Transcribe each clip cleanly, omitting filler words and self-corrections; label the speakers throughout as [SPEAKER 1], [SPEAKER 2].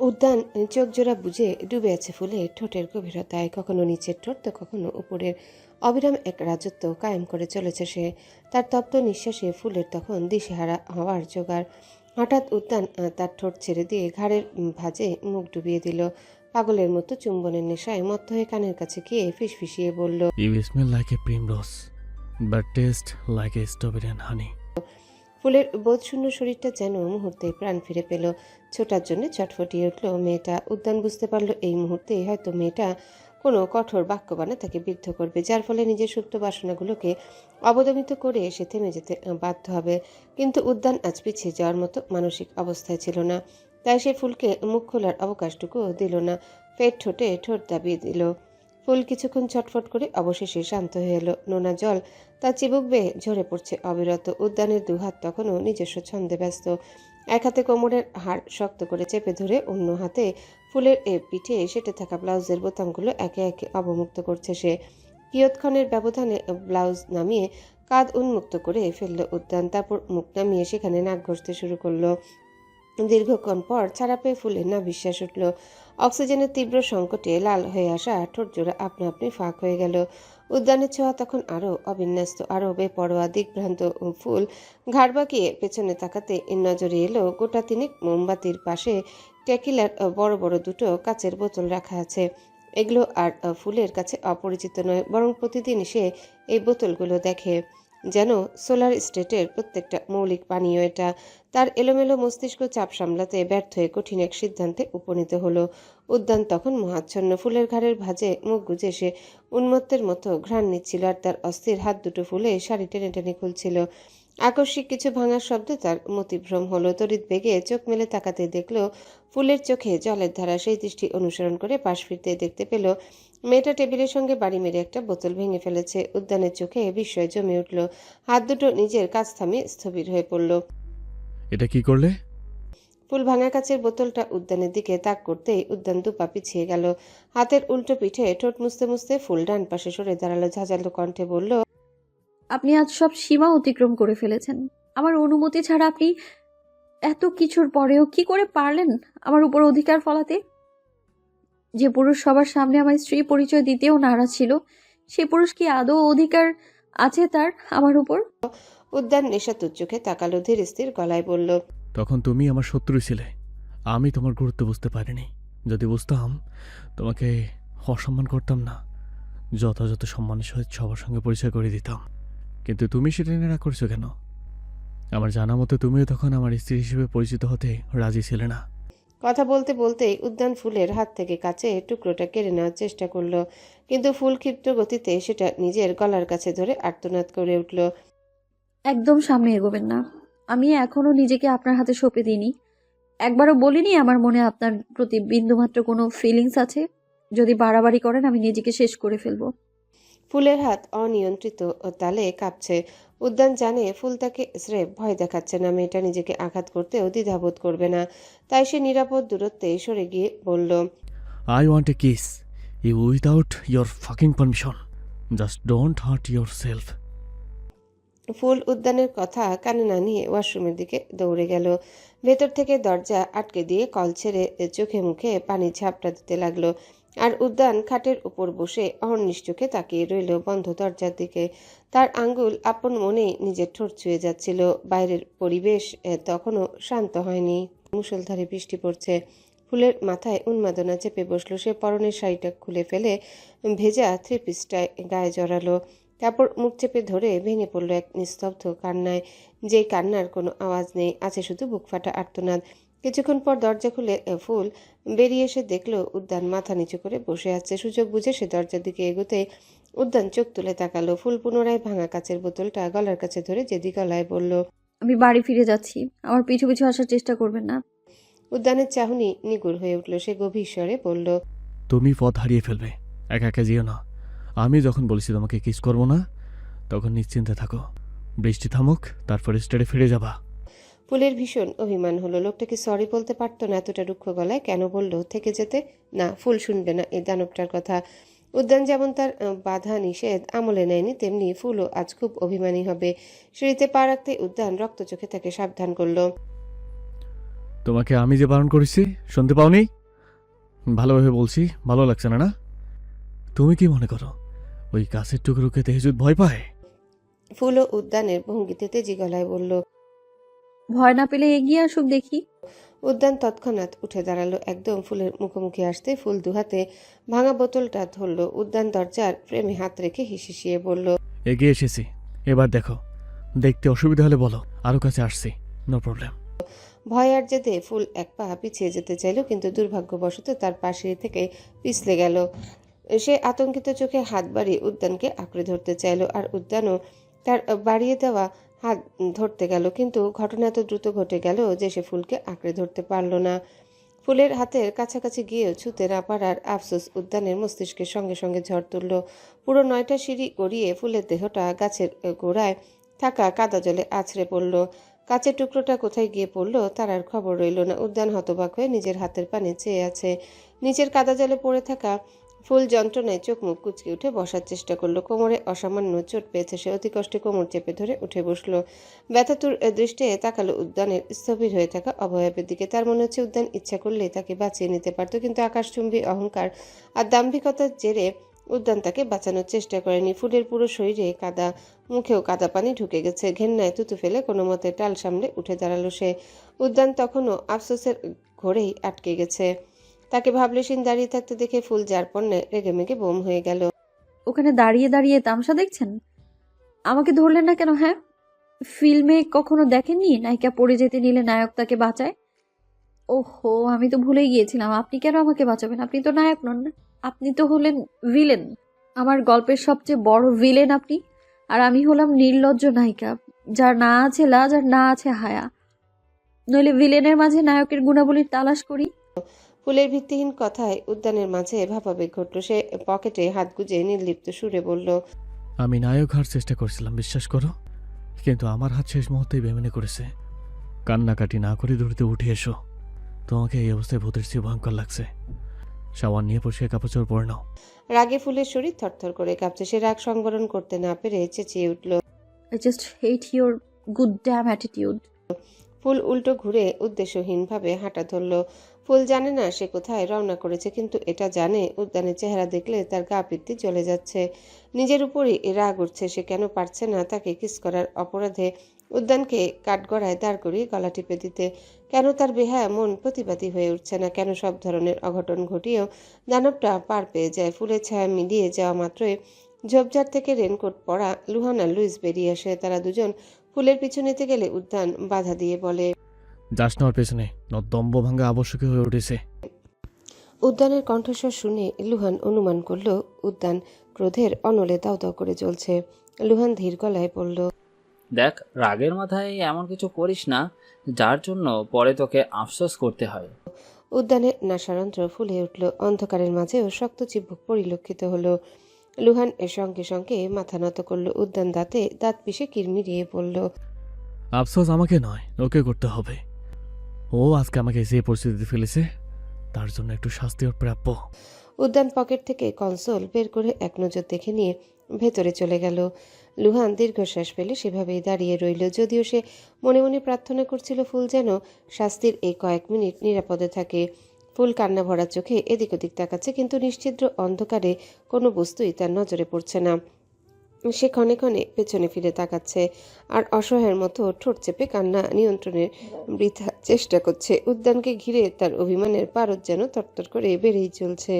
[SPEAKER 1] উদ্যান চোখ জোড়া বুজে ডুবে আছে ফুলে ঠোঁটের গভীরতায়, কখনো নিচের ঠোঁট তো কখনো উপরের। অবিরাম এক রাজত্ব কায়েম করে চলেছে সে। তার তপ্ত নিঃশ্বাসে ফুলের তখন দিশেহারা হওয়ার জোগাড়। হঠাৎ উদ্যান তার ঠোঁট ছেড়ে দিয়ে ঘাড়ের ভাঁজে মুখ ডুবিয়ে দিল। পাগলের মতো চুম্বনের নেশায় মত্ত হয়ে কানের কাছে গিয়ে ফিসফিসিয়ে বলল,
[SPEAKER 2] You smell like a primrose, but taste like a strawberry and honey.
[SPEAKER 1] ফুলের বোধশূন্য শরীরটা যেন মুহূর্তে প্রাণ ফিরে পেল। ছোটার জন্য ছটফটিয়ে উঠল মেয়েটা। উদ্যান বুঝতে পারল এই মুহূর্তে হয়তো মেয়েটা কোনো কঠোর বাক্যবাণে তাকে বিদ্ধ করবে, যার ফলে নিজের সুপ্ত বাসনাগুলোকে অবদমিত করে সে থেমে যেতে বাধ্য হবে। কিন্তু উদ্যান আজ পিছিয়ে যাওয়ার মতো মানসিক অবস্থায় ছিল না। তাই সে ফুলকে মুখ খোলার অবকাশটুকুও দিল না। ফের ঠোঁটে ঠোঁট দাবিয়ে দিল। ফুল কিছুক্ষণ ছটফট করে অবশেষে শান্ত হয়ে এলো। নোনা জল তার চিবুক বেয়ে ঝরে পড়ছে অবিরত। উদ্যানের দুহাত তখনও নিজস্ব ছন্দে ব্যস্ত। এক হাতে কোমরের হাড় শক্ত করে চেপে ধরে, অন্য হাতে ফুলের পিঠে সেটে থাকা ব্লাউজের বোতামগুলো একে একে অবমুক্ত করছে সে। কিয়ৎক্ষণের ব্যবধানে ব্লাউজ নামিয়ে কাঁধ উন্মুক্ত করে ফেলল উদ্যান। তারপর মুখ নামিয়ে সেখানে নাক ঘষতে শুরু করলো। দীর্ঘক্ষণ পর ছাড়া পেয়ে ফুলের না বিশ্বাস উঠল। অক্সিজেনের তীব্র সংকটে লাল হয়ে আসা ঠোঁটজোড়া আপনা আপনি ফাঁক হয়ে গেল। উদ্যানের ছোঁয়া তখন আরও অবিন্যস্ত, আরও বেপরোয়া। দিকভ্রান্ত ফুল ঘাড় বাঁকিয়ে পেছনে তাকাতে নজরে এলো গোটা তিনেক মোমবাতির পাশে টেকিলার বড় বড় দুটো কাচের বোতল রাখা আছে। এগুলো আর ফুলের কাছে অপরিচিত নয়, বরং প্রতিদিন সে এই বোতলগুলো দেখে। যেন সোলার স্টেটের প্রত্যেকটা মৌলিক পানীয় এটা। তার এলোমেলো মস্তিষ্ক চাপ সামলাতে ব্যর্থ হয়ে কঠিন এক সিদ্ধান্তে উপনীত হলো। উদ্যান তখন মহাচ্ছন্ন। ফুলের ঘাড়ের ভাঁজে মুখ গুজে সে উন্মত্তের মতো ঘ্রাণ নিচ্ছিল, আর তার অস্থির হাত দুটো ফুলে শাড়ি টেনে টেনে খুলছিল। আকস্মিক কিছু ভাঙার শব্দে তার মতিভ্রম হলো। তড়িৎ বেগে চোখ মেলে তাকাতে দেখল ফুলের চোখে জলের ধারা। সেই দৃষ্টি অনুসরণ করে পাশ ফিরতে দেখতে পেল মেয়েটা টেবিলের সঙ্গে বাড়ি মেরে একটা বোতল ভেঙে ফেলেছে। উদ্যানের চোখে বিস্ময় জমে উঠল। হাত দুটো নিজের কাজ থামিয়ে স্থবির হয়ে পড়ল।
[SPEAKER 2] এটা কি করলে?
[SPEAKER 1] ফুল ভাঙা কাচের বোতলটা উদ্যানের দিকে তাক করতেই উদ্যান দুপা পিছিয়ে গেল। হাতের উল্টো পিঠে ঠোঁট মুছতে মুছতে ফুল ডান পাশে সরে দাঁড়ালো। ঝাঁঝালো কণ্ঠে বলল,
[SPEAKER 3] আপনি আজ সব সীমা অতিক্রম করে ফেলেছেন। আমার অনুমতি ছাড়া আপনি এত কিছুর পরেও কি করে পারলেন আমার উপর অধিকার ফলাতে? যে পুরুষ সবার সামনে আমার স্ত্রী পরিচয় দিতেও নারাজ ছিল, সে পুরুষ কি আদৌ অধিকার আছে তার আমার উপর?
[SPEAKER 1] উদ্যান নেশাতুর চোখে তাকালো, ধীর স্থির গলায় বলল,
[SPEAKER 2] তখন তুমি আমার শত্রু ছিলে। আমি তোমার গুরুত্ব বুঝতে পারিনি। যদি বুঝতাম, তোমাকে অসম্মান করতাম না, যথাযথ সম্মানের সহিত সবার সঙ্গে পরিচয় করে দিতাম। কিন্তু তুমি সেটা নিয়ে রাগ করছো কেন? আমার জানা মতে তুমিও তখন আমার স্ত্রী হিসেবে পরিচিত হতে রাজি ছিলে না।
[SPEAKER 1] কথা বলতে বলতেই উদ্যান ফুলের হাত থেকে কাছে টুকরোটা কেড়ে নেওয়ার চেষ্টা করলো, কিন্তু ফুল ক্ষিপ্ত গতিতে সেটা নিজের গলার কাছে ধরে আর্তনাদ করে উঠল।
[SPEAKER 3] একদম সামনে এগোবেন না। আমি এখনো নিজেকে আপনার হাতে সঁপে দিইনি। একবারও বলিনি আমার মনে আপনার প্রতি বিন্দুমাত্র কোনো ফিলিংস আছে। যদি বাড়াবাড়ি করেন আমি নিজেকে শেষ করে ফেলবো।
[SPEAKER 1] ফুলের হাত অনিয়ন্ত্রিত তালে কাঁপছে। উদ্যান জানে ফুল তাকে স্রেফ ভয় দেখাচ্ছে না, মেয়েটা নিজেকে আঘাত করতেও দ্বিধাবোধ করবে না। তাই সে নিরাপদ দূরত্বে সরে গিয়ে বলল,
[SPEAKER 2] I want a kiss. You without your fucking permission. Just don't hurt yourself.
[SPEAKER 1] ফুল উদ্যানের কথা কানে না নিয়ে ওয়াশরুমের দিকে দৌড়ে গেল। ভেতর থেকে দরজা আটকে দিয়ে কল ছেড়ে চোখে মুখে পানি ঝাপটা দিতে লাগলো। আর উদ্যান খাটের উপর বসে অহর্নিশ চোখে তাকিয়ে রইল বন্ধ দরজার দিকে। তার আঙ্গুল আপন মনে নিজের ঠোঁট ছুঁয়ে যাচ্ছিল। বাইরের পরিবেশ তখনও শান্ত হয়নি। মুষলধারে বৃষ্টি পড়ছে। ফুলের মাথায় উন্মাদনা চেপে বসলো। সে পরনের শাড়িটা খুলে ফেলে ভেজা থ্রি পিসটায় গায়ে জড়ালো। তারপর মুখ চেপে ধরে ভেঙে পড়ল এক নিস্তব্ধ কান্নায়, যে কান্নার কোনো আওয়াজ নেই, আছে শুধু বুক ফাটা আর্তনাদ। কিছুক্ষণ পর দরজা খুলে ফুল বেরিয়ে এসে দেখলো উদ্যান মাথা নিচু করে বসে আছে। সুযোগ বুঝে সে দরজার দিকে এগোতে উদ্যান চোখ তুলে তাকালো। ফুল পুনরায় ভাঙা কাচের বোতলটা গলার কাছে ধরে জেদি গলায় বলল,
[SPEAKER 3] আমি বাড়ি ফিরে যাচ্ছি। আমার পিছু পিছু আসার চেষ্টা করবেন না।
[SPEAKER 1] উদ্যানের চাহনি নিগুড় হয়ে উঠল। সে গভীর স্বরে বলল,
[SPEAKER 2] তুমি পথ হারিয়ে ফেলবে। একা একা যেও না। আমি যখন বলেছি তোমাকে কিস করবো না, তখন নিশ্চিন্তে থাকো। বৃষ্টি থামুক, তারপর স্টেটে ফিরে যাবা।
[SPEAKER 1] ফুলের ভীষণ অভিমান হলো। লোকটা কি সরি বলতে পারতো না? এতটা রুক্ষ গলায় কেন বলল থেকে যেতে? না, ফুল শুনবে না এই দানবটার কথা। উদ্যান যেমন তার বাধা নিষেধ আমলে নেয়নি, তেমনি ফুলও আজ খুব অভিমানী হবে। সিঁড়িতে পা রাখতে উদ্যান রক্ত চোখে তাকে সাবধান করলো।
[SPEAKER 2] তোমাকে আমি যে বারণ করেছি শুনতে পাওনি? ভালোভাবে বলছি, ভালো লাগছে না না? তুমি কি মনে করো ওই গাছের টুকরোকে তেহজুদ ভয় পায়?
[SPEAKER 1] ফুলও উদ্যানের ভঙ্গিতে তেজি গলায় বলল।
[SPEAKER 3] ভয় না পেলে এগিয়ে আসুক দেখি।
[SPEAKER 1] উদ্যান তৎক্ষণাৎ উঠে দাঁড়ালো। একদম ফুলের মুখোমুখি আসতে ফুল দুহাতে ভাঙা বোতলটা ধরল। উদ্যান দরজার ফ্রেমে হাত রেখে হিসিয়ে বলল।
[SPEAKER 2] এগিয়ে এসেছি, এবার দেখো। দেখতে অসুবিধা হলে বলো, আরো কাছে আসছি, নো প্রবলেম।
[SPEAKER 1] ভয় আর জেদে ফুল এক পা পিছিয়ে যেতে চাইল, কিন্তু দুর্ভাগ্যবশত তার পা সিঁড়ি থেকে পিছলে গেল। সে আতঙ্কিত চোখে হাত বাড়িয়ে উদ্যানকে আঁকড়ে ধরতে চাইল, আর উদ্যানও তার বাড়িয়ে দেওয়া হাত ধরতে গেল, কিন্তু ঘটনা এত দ্রুত ঘটে গেল যে সে ফুলকে আঁকড়ে ধরতে পারল না। ফুলের হাতের কাছাকাছি গিয়েও ছুঁতে না পারার আফসোস উদ্যানের মস্তিষ্কের সঙ্গে সঙ্গে ঝড় তুলল। পুরো 9টা সিঁড়ি গড়িয়ে ফুলের দেহটা গাছের গোড়ায় থাকা কাদা জলে আছড়ে পড়ল। কাচের টুকরোটা কোথায় গিয়ে পড়ল তার আর খবর রইল না। উদ্যান হতবাক হয়ে নিজের হাতের পানে চেয়ে আছে। নিচের কাদা জলে পড়ে থাকা ফুল যন্ত্রণায় চোখ মুখ কুঁচকে উঠে বসার চেষ্টা করলো। কোমরে অসামান্য চোট পেয়েছে সে। অতি কষ্টে কোমর চেপে ধরে উঠে বসলো। ব্যথাতুর দৃষ্টে তাকালো উদ্যানের স্থবির হয়ে থাকা অবয়বের দিকে। তার মনে হচ্ছে উদ্যান ইচ্ছা করলে তাকে বাঁচিয়ে নিতে পারত, কিন্তু আকাশচুম্বী অহংকার আর দাম্ভিকতার জেরে উদ্যান তাকে বাঁচানোর চেষ্টা করেনি। ফুলের পুরো শরীরে কাদা, মুখেও কাদা পানি ঢুকে গেছে। ঘেন্নায় থুতু ফেলে কোনো মতে টাল সামলে উঠে দাঁড়ালো সে। উদ্যান তখনও আফসোসের ঘোরেই আটকে গেছে। তাকে ভাবলেশীন দাঁড়িয়ে থাকতে দেখে ফুল যার পণ্যে রেগেমেগে বোম হয়ে গেল।
[SPEAKER 3] ওখানে দাঁড়িয়ে দাঁড়িয়ে তামসা দেখছেন? আমাকে ধরলেন না কেন? হ্যাঁ, ফিল্মে কখনো দেখেননি নায়িকা পড়ে যেতে নিলে নায়ক তাকে বাঁচায়? ওহো, আমি তো ভুলেই গিয়েছিলাম। আপনি কেন আমাকে বাঁচাবেন? আপনি তো নায়ক নন, আপনি তো হলেন ভিলেন। আমার গল্পের সবচেয়ে বড় ভিলেন আপনি, আর আমি হলাম নির্লজ্জ নায়িকা, যার না আছে লাজ আর না আছে হায়া। নইলে ভিলেনের মাঝে নায়কের গুণাবলীর তালাশ করি।
[SPEAKER 1] ফুলের ভিত্তিহীন কথায় উদ্যানের মাঝে ভাবাবেগ ঘটল। সে পকেটে হাত গুজে নির্লিপ্ত সুরে বলল।
[SPEAKER 2] আমি নায়ক হওয়ার চেষ্টা করছিলাম, বিশ্বাস করো, কিন্তু আমার হাত শেষ মুহূর্তেই বেমেনে করেছে। কান্নাকাটি না করে দূরতে উঠে এসো। তোমাকে এই অবস্থায় ভূতের চেয়ে ভয়ঙ্কর লাগছে। সাবান নিয়ে পরিষ্কার কাপড় পরে নাও।
[SPEAKER 1] রাগে ফুলের শরীর থরথর করে কাঁপছে। সে রাগ সংবরণ করতে না পেরে চেঁচিয়ে উঠল।
[SPEAKER 3] I just hate your god damn attitude.
[SPEAKER 1] Full উল্টো ঘুরে উদ্দেশ্যহীনভাবে হাঁটা ধরল। ফুল জানে না সে কোথায় রওনা করেছে, কিন্তু এটা জানে উদ্যানের চেহারা দেখলে তার গা পিত্তি জ্বলে যাচ্ছে। নিজের উপরই রাগ উঠছে। সে কেন পারছে না তাকে কিস করার অপরাধে উদ্যানকে কাঠগড়ায় দাঁড় করিয়ে গলা টিপে দিতে? কেন তার বেহায়া মন প্রতিবাদী হয়ে উঠছে না? কেন সব ধরনের অঘটন ঘটিয়েও দানবটা পার পেয়ে যায়? ফুলের ছায়া মিলিয়ে যাওয়া মাত্রই ঝোপঝাড় থেকে রেনকোট পরা লুহান আর লুইস বেরিয়ে আসে। তারা দুজন ফুলের পিছু নিতে গেলে উদ্যান বাধা দিয়ে বলে।
[SPEAKER 2] যাস না ওর পেছনে, দম্ব ভাঙ্গা আবশ্যক হয়ে উঠেছে।
[SPEAKER 1] উদ্যানের কণ্ঠস্বর শুনে লুহান অনুমান করল উদ্যান ক্রোধের অনলে দাউ দাউ করে জ্বলছে। লুহান ধীর গলায় বলল।
[SPEAKER 4] দেখ, রাগের মাথায় এমন কিছু করিস না যার জন্য পরে তোকে আফসোস করতে হয়।
[SPEAKER 1] উদ্যানের নাসারন্ধ্র ফুলে উঠল। অন্ধকারের মাঝেও শক্ত চিবুক পরিলক্ষিত হলো। লুহান এর সঙ্গে সঙ্গে মাথা নত করল। উদ্যান দাঁতে দাঁত পিষে কিরমিরিয়ে বলল।
[SPEAKER 2] আফসোস আমাকে নয়, ওকে করতে হবে। ও আজকে আমাকে যে পরিস্থিতিতে ফেলেছে, তার জন্য একটু শাস্তি ওর প্রাপ্য।
[SPEAKER 1] উদ্যান পকেট থেকে কনসোল বের করে এক নজর দেখে নিয়ে ভেতরে চলে গেল। লুহান দীর্ঘশ্বাস ফেলে সেভাবেই দাঁড়িয়ে রইল, যদিও সে মনে মনে প্রার্থনা করছিল ফুল যেন শাস্তির এই কয়েক মিনিট নিরাপদে থাকে। ফুল কান্না ভরা চোখে এদিক ওদিক তাকাচ্ছে, কিন্তু নিশ্ছিদ্র অন্ধকারে কোনো বস্তুই তার নজরে পড়ছে না। সে ক্ষণে ক্ষণে পেছনে ফিরে তাকাচ্ছে আর অসহায়ের মতো ঠোঁট চেপে কান্না নিয়ন্ত্রণের বৃথা চেষ্টা করছে। উদ্যানকে ঘিরে তার অভিমানের পারদ যেন তরতর করে বেড়েই চলছে।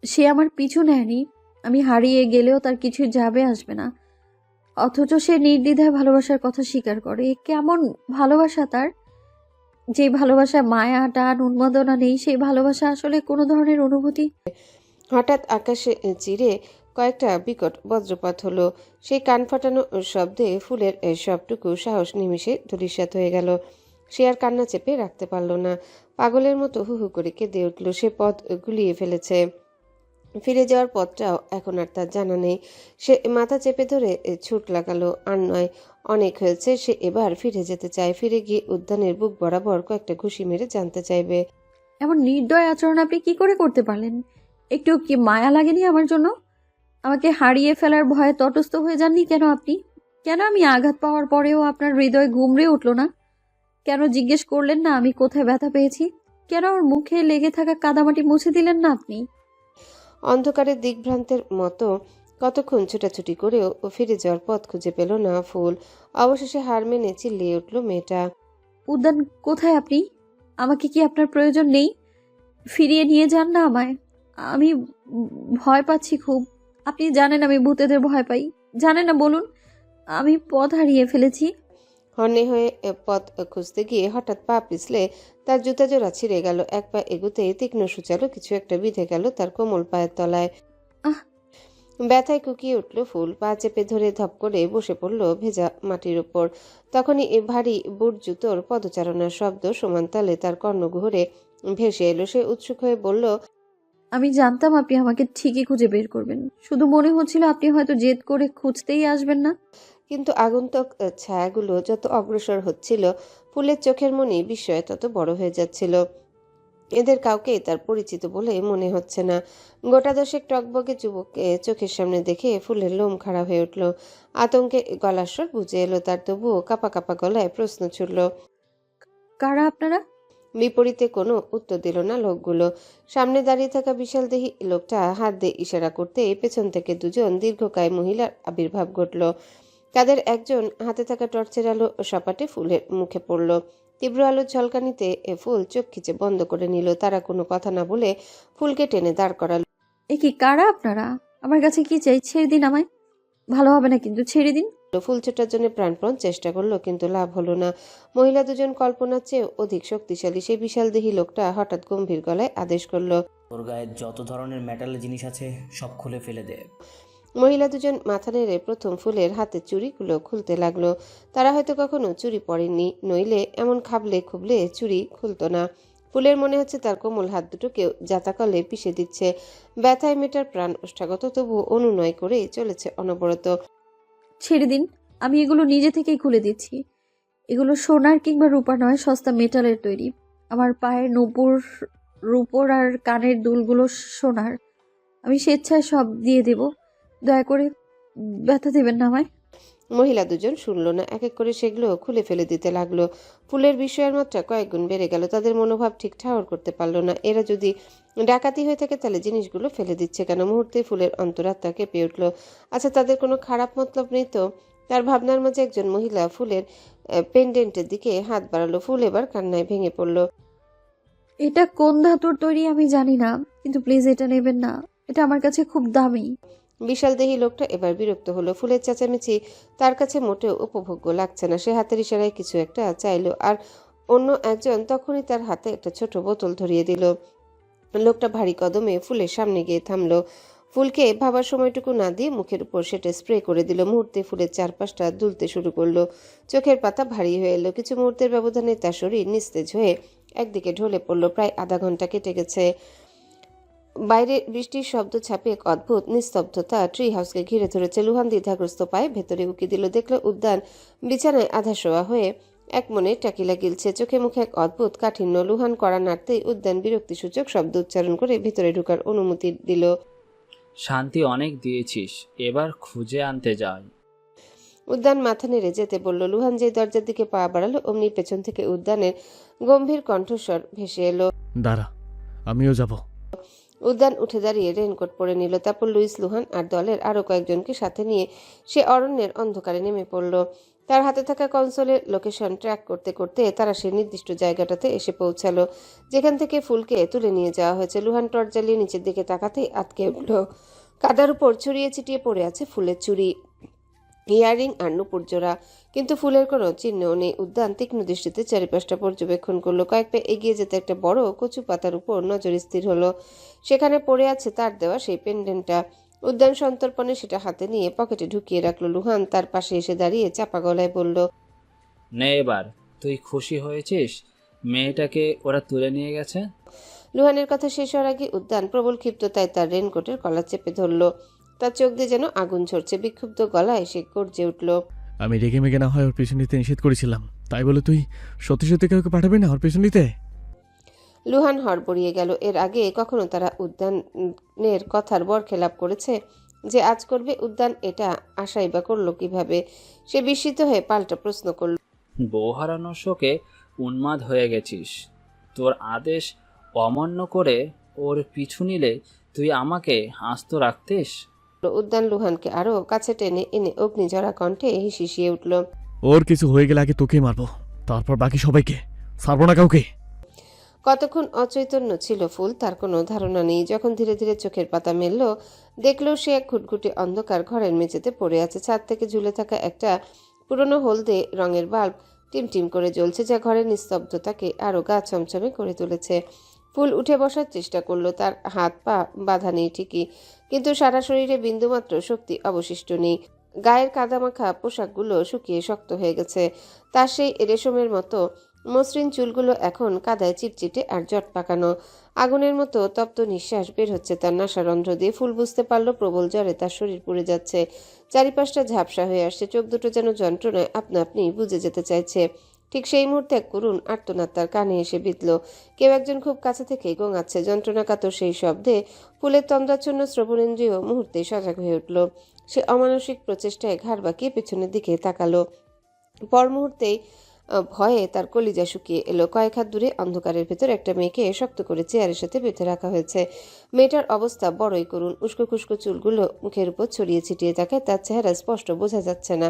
[SPEAKER 3] সে আমার পিছু নেয়নি, আমি হারিয়ে গেলেও তার কিছু যাবে আসবে না, অথচ সে নির্দ্বিধায় ভালোবাসার কথা স্বীকার করে। এ কেমন ভালোবাসা তার? যে ভালোবাসায় মায়া টান উন্মাদনা নেই, সেই ভালোবাসা আসলে কোনো ধরনের অনুভূতি।
[SPEAKER 1] হঠাৎ আকাশে চিরে কয়েকটা বিকট বজ্রপাত হলো। সেই কান ফাটানো শব্দে ফুলের সবটুকু সাহস নিমিষে ধূলিসাৎ হয়ে গেল। সে আর কান্না চেপে রাখতে পারল না। পাগলের মতো হু হু করে কেঁদে উঠল। সে পথ গুলিয়ে ফেলেছে। ফিরে যাওয়ার পথটাও এখন আর তার জানা নেই। সে মাথা চেপে ধরে ছুট লাগালো। আর নয়, অনেক হয়েছে। সে এবার ফিরে যেতে চায়। ফিরে গিয়ে উদ্যানের বুক বরাবর কয়েকটা ঘুষি মেরে জানতে চাইবে।
[SPEAKER 3] এমন নির্দয় আচরণ আপনি কি করে করতে পারলেন? একটু কি মায়া লাগেনি আমার জন্য? আমাকে হারিয়ে ফেলার ভয়ে তটস্থ হয়ে যাননি কেন আপনি? কেন আমি আঘাত পাওয়ার পরেও আপনার হৃদয় গুমড়ে উঠল না? কেন জিজ্ঞেস করলেন না আমি কোথায় ব্যথা পেয়েছি? কেন আমার মুখে লেগে থাকা কাদামাটি মুছে দিলেন না আপনি?
[SPEAKER 1] অন্ধকারের দিকভ্রান্তের মতো কতক্ষণ ছোটাছুটি করেও ও ফিরে যাওয়ার পথ খুঁজে পেল না ফুল। অবশেষে হার মেনে চিল্লিয়ে উঠল মেয়েটা।
[SPEAKER 3] উদ্যান, কোথায় আপনি? আমাকে কি আপনার প্রয়োজন নেই? ফিরিয়ে নিয়ে যান না আমায়। আমি ভয় পাচ্ছি খুব। আপনি জানেন আমি ভূতেদের ভয় পাই। জানেন না, বলুন। আমি পথ হারিয়ে ফেলেছি।
[SPEAKER 1] হন্যে হয়ে পথ খুঁজতে গিয়ে হঠাৎ পা পিছলে তার জুতা জোড়া ছিঁড়ে গেল। এক পা এগুতেই তীক্ষ্ণ সূচালো কিছু একটা বিঁধে গেল তার কোমল পায়ের তলায়।
[SPEAKER 3] আহ!
[SPEAKER 1] ব্যথায় কুকিয়ে উঠল ফুল। পা চেপে ধরে ধপ করে বসে পড়ল ভেজা মাটির উপর। তখনই এ ভারী বুট জুতোর পদচারণার শব্দ সমান তালে তার কর্ণগহ্বরে ভেসে এলো। সে উৎসুক হয়ে বলল,
[SPEAKER 3] আমি জানতাম আপনি আমাকে ঠিকই খুঁজে বের করবেন। শুধু মনে হচ্ছিল আপনি হয়তো জেদ করে খুঁজতেই আসবেন না।
[SPEAKER 1] কিন্তু আগন্তুক ছায়াগুলো যত অগ্রসর হচ্ছিল ফুলের চোখের মনি বিস্ময়ে তত বড় হয়ে যাচ্ছিল। এদের কাউকেই তার পরিচিত বলে মনে হচ্ছে না। গোটা দশেক টকবগে যুবককে চোখের সামনে দেখে ফুলের লোম খাড়া হয়ে উঠল। আতঙ্কে গলার স্বর বুঝে এলো তার। তবুও কাপা কাপা গলায় প্রশ্ন ছুড়ল।
[SPEAKER 3] কারা আপনারা?
[SPEAKER 1] বিপরীতে কোনো উত্তর দিল না লোকগুলো। সামনে দাঁড়িয়ে থাকা বিশাল দেহী লোকটা হাত দিয়ে ইশারা করতে পেছন থেকে দুজন দীর্ঘকায় মহিলার আবির্ভাব ঘটল। তাদের একজন হাতে থাকা টর্চের আলো সপাটে ফুলের মুখে পড়ল। তীব্র আলোর ঝলকানিতে ফুল চোখ খিচে বন্ধ করে নিল। তারা কোনো কথা না বলে ফুলকে টেনে দাঁড় করালো।
[SPEAKER 3] এ কি, কারা আপনারা? আমার কাছে কি চাই? ছেড়ে দিন আমায়। ভালো হবে না কিন্তু, ছেড়ে দিন।
[SPEAKER 1] ফুল ছোটার জন্য প্রাণপণ চেষ্টা করলো কিন্তু লাভ হলো না। মহিলা দুজন কল্পনার চেয়ে অধিক শক্তিশালী। সেই বিশাল দেহী লোকটা হঠাৎ গম্ভীর গলায় আদেশ করলো।
[SPEAKER 5] তোর গায়ে যত ধরনের মেটালের জিনিস আছে সব খুলে ফেলে দে।
[SPEAKER 1] মহিলা দুজন মাথা নেড়ে প্রথম ফুলের হাতে চুড়িগুলো খুলতে লাগলো। তারা হয়তো কখনো চুড়ি পরেনি, নইলে এমন খাবলে খুবলে চুড়ি খুলতো না। ফুলের মনে হচ্ছে তার কোমল হাত দুটো কেউ জাতাকলে পিষে দিচ্ছে। ব্যথায় মেটার প্রাণ ওষ্ঠাগত, তবু অনুনয় করে চলেছে অনবরত।
[SPEAKER 3] ছেড়ে দিন, আমি এগুলো নিজে থেকেই খুলে দিচ্ছি। এগুলো সোনার কিংবা রূপা নয়, সস্তা মেটালের তৈরি। আমার পায়ের নূপুর, রূপোর আর কানের দুলগুলো সোনার। আমি স্বেচ্ছায় সব দিয়ে দেব। দয়া করে ব্যথা দেবেন না আমায়।
[SPEAKER 1] মহিলা দুজন শুনল না। এক এক করে সেগুলো খুলে ফেলে দিতে লাগলো। ফুলের বিস্ময়ের মাত্রা কয়েক গুণ বেড়ে গেল। তাদের মনোভাব ঠিক ঠাহর করতে পারল না। এরা যদি ডাকাতি হয়ে থাকে তাহলে জিনিসগুলো ফেলে দিচ্ছে কেন? মুহূর্তে ফুলের অন্তরাত্মা কেঁপে উঠল। আচ্ছা, তাদের কোনো খারাপ মতলব নেই তো? তার ভাবনার মাঝে একজন মহিলা ফুলের পেন্ডেন্টের দিকে হাত বাড়ালো। ফুল এবার কান্নায় ভেঙে পড়ল।
[SPEAKER 3] এটা কোন ধাতুর তৈরি আমি জানি না, কিন্তু প্লিজ এটা নেবেন না। এটা আমার কাছে খুব দামি।
[SPEAKER 1] বিশাল দেহী লোকটা এবার বিরক্ত হলো। ফুলের চেঁচামেচি তার কাছে মোটেও উপভোগ্য লাগছে না। সে হাতের ইশারায় কিছু একটা চাইলো, আর অন্য একজন তখনই তার হাতে একটা ছোট বোতল ধরিয়ে দিল। লোকটা ভারী কদমে ফুলের সামনে গিয়ে থামলো। ফুলকে ভাবার সময়টুকু না দিয়ে মুখের উপর সেটা স্প্রে করে দিল। মুহূর্তে ফুলের চারপাশটা দুলতে শুরু করলো। চোখের পাতা ভারী হয়ে এলো। কিছু মুহূর্তের ব্যবধানে তার শরীর নিস্তেজ হয়ে একদিকে ঢলে পড়লো। প্রায় আধা ঘন্টা কেটে গেছে। বাইরে বৃষ্টির শব্দ ছাপিয়ে এক অদ্ভুত নিস্তব্ধতা ট্রি হাউসকে ঘিরে ধরেছে। লুহান দ্বিধাগ্রস্ত পায়ে ভেতরে উকি দিল। দেখলো উদ্যান বিছানায় আধা শোয়া হয়ে এক মনে টাকিলা গিলছে। চোখে মুখে এক অদ্ভুত কাঠিন্য। লুহান কড়া নাড়তেই উদ্যান বিরক্তিসূচক শব্দ উচ্চারণ করে ভিতরে ঢোকার অনুমতি দিল।
[SPEAKER 4] শান্তি অনেক দিয়েছিস, এবার খুঁজে আনতে যাই।
[SPEAKER 1] উদ্যান মাথা নেড়ে যেতে বলল। লুহান যে দরজার দিকে পা বাড়ালো অমনি পেছন থেকে উদ্যানের গম্ভীর কণ্ঠস্বর ভেসে এলো।
[SPEAKER 2] দাঁড়া, আমিও যাব।
[SPEAKER 1] উদ্যান উঠে দাঁড়িয়ে রেনকোট পরে নিল। তারপর লুইস, লুহান আর দলের আরো কয়েকজনকে সাথে নিয়ে সে অরণ্যের অন্ধকারে নেমে পড়ল। তার হাতে থাকা কনসোলের লোকেশন ট্র্যাক করতে করতে তারা সে নির্দিষ্ট জায়গাটাতে এসে পৌঁছালো যেখান থেকে ফুলকে তুলে নিয়ে যাওয়া হয়েছে। লুহান টর্চ জ্বালিয়ে নিচের দিকে তাকাতেই আটকে উঠল। কাদার উপর ছড়িয়ে ছিটিয়ে পড়ে আছে ফুলের চুড়ি, ইয়াররিং আর নুপুর জোড়া, কিন্তু ফুলের কোনো চিহ্নও নেই। উদ্যান তীক্ষ্ণ দৃষ্টিতে চারিপাশটা পর্যবেক্ষণ করলো। কয়েক পা এগিয়ে যেতে একটা বড় কচু পাতার উপর নজর স্থির হলো। সেখানে পড়ে আছে তার দেওয়া সেই পেন্ডেন্টটা। উদ্যান সন্তর্পণে সেটা হাতে নিয়ে পকেটে ঢুকিয়ে রাখলো। লুহান তার পাশে এসে দাঁড়িয়ে চাপা গলায় বলল,
[SPEAKER 4] নে এবার, তুই খুশি হয়েছিস মেয়েটাকে ওরা তুলে নিয়ে গেছে?
[SPEAKER 1] লুহানের কথা শেষ হওয়ার আগে উদ্যান প্রবল ক্ষিপ্ততায় তার রেনকোটের কলার চেপে ধরল। তার চোখ দিয়ে যেন আগুন ঝরছে। বিক্ষুব্ধ গলায় সে গর্জে উঠল।
[SPEAKER 2] আমি রেগে মেগে না হয় ওর পেছন নিতে নিষেধ করেছিলাম, তাই বলে তুই সত্যি সত্যি কাউকে পাঠাবি না ওর পেছন নিতে?
[SPEAKER 1] লুহান হড়বড়িয়ে গেল। এর আগে কখনো তারা উদ্যানের কথার বরখেলাপ করেছে? যে আজ করবে উদ্যান এটা আশাই বা করলো কিভাবে? সে বিস্মিত হয়ে পাল্টা প্রশ্ন করল।
[SPEAKER 4] বউ হারানোর শোকে উন্মাদ হয়ে গেছিস। তোর আদেশ অমান্য করে ওর পিছু নিলে তুই আমাকে আস্ত রাখতিস?
[SPEAKER 1] উদ্যান লুহানকে আরো কাছে টেনে এনে অগ্নিঝরা কণ্ঠে হিসিয়ে উঠল।
[SPEAKER 2] ওর কিছু হয়ে গেলে আগে তোকেই মারবো, তারপর বাকি সবাইকে, ছাড়বো না কাউকে।
[SPEAKER 1] কতক্ষণ অচৈতন্য ছিল ফুল তার কোনো ধারণা নেই। যখন ধীরে ধীরে চোখের পাতা মেলল, দেখলো সে এক ঘুটঘুটে অন্ধকার ঘরের মেঝেতে পড়ে আছে। ছাদ থেকে ঝুলে থাকা একটা পুরনো হলদে রঙের বাল্ব টিমটিম করে জ্বলছে, যা ঘরের নিস্তব্ধতাকে আরো গা ছমছমে করে তুলেছে। ফুল উঠে বসার চেষ্টা করলো। তার হাত পা বাঁধা নেই ঠিকই, কিন্তু সারা শরীরে বিন্দুমাত্র শক্তি অবশিষ্ট নেই। গায়ের কাদামাখা পোশাকগুলো শুকিয়ে শক্ত হয়ে গেছে। তার সেই রেশমের মতো মসৃণ চুলগুলো এখন কাদায় চিটচিটে আর জট পাকানো। আগুনের মতো তপ্ত নিঃশ্বাস বের হচ্ছে তার নাসারন্ধ্র দিয়ে। ফুল বুঝতে পারল প্রবল জ্বরে তার শরীর পুড়ে যাচ্ছে। চারিপাশটা ঝাপসা হয়ে আসছে। চোখ দুটো যেন যন্ত্রণায় আপনা আপনি বুজে যেতে চাইছে। ঠিক সেই মুহূর্তে এক করুণ আর্তনাদ তার কানে এসে বিঁধল। কেউ একজন খুব কাছে থেকে গোঙাচ্ছে। যন্ত্রণাকাতর সেই শব্দে ফুলের তন্দ্রাচ্ছন্ন শ্রবণেন্দ্রিয় মুহূর্তে সজাগ হয়ে উঠল। সে অমানসিক প্রচেষ্টায় ঘাড় বাঁকিয়ে পেছনের দিকে তাকালো। পর মুহূর্তেই ভয়ে তার কলিজা শুকিয়ে এলো। কয়েক হাত দূরে অন্ধকারের ভেতর একটা মেয়েকে শক্ত করে চেয়ারের সাথে বেঁধে রাখা হয়েছে। মেয়েটার অবস্থা বড়ই করুণ। উস্কো খুস্কো চুলগুলো মুখের উপর ছড়িয়ে ছিটিয়ে থাকে। তার চেহারা স্পষ্ট বোঝা যাচ্ছে না,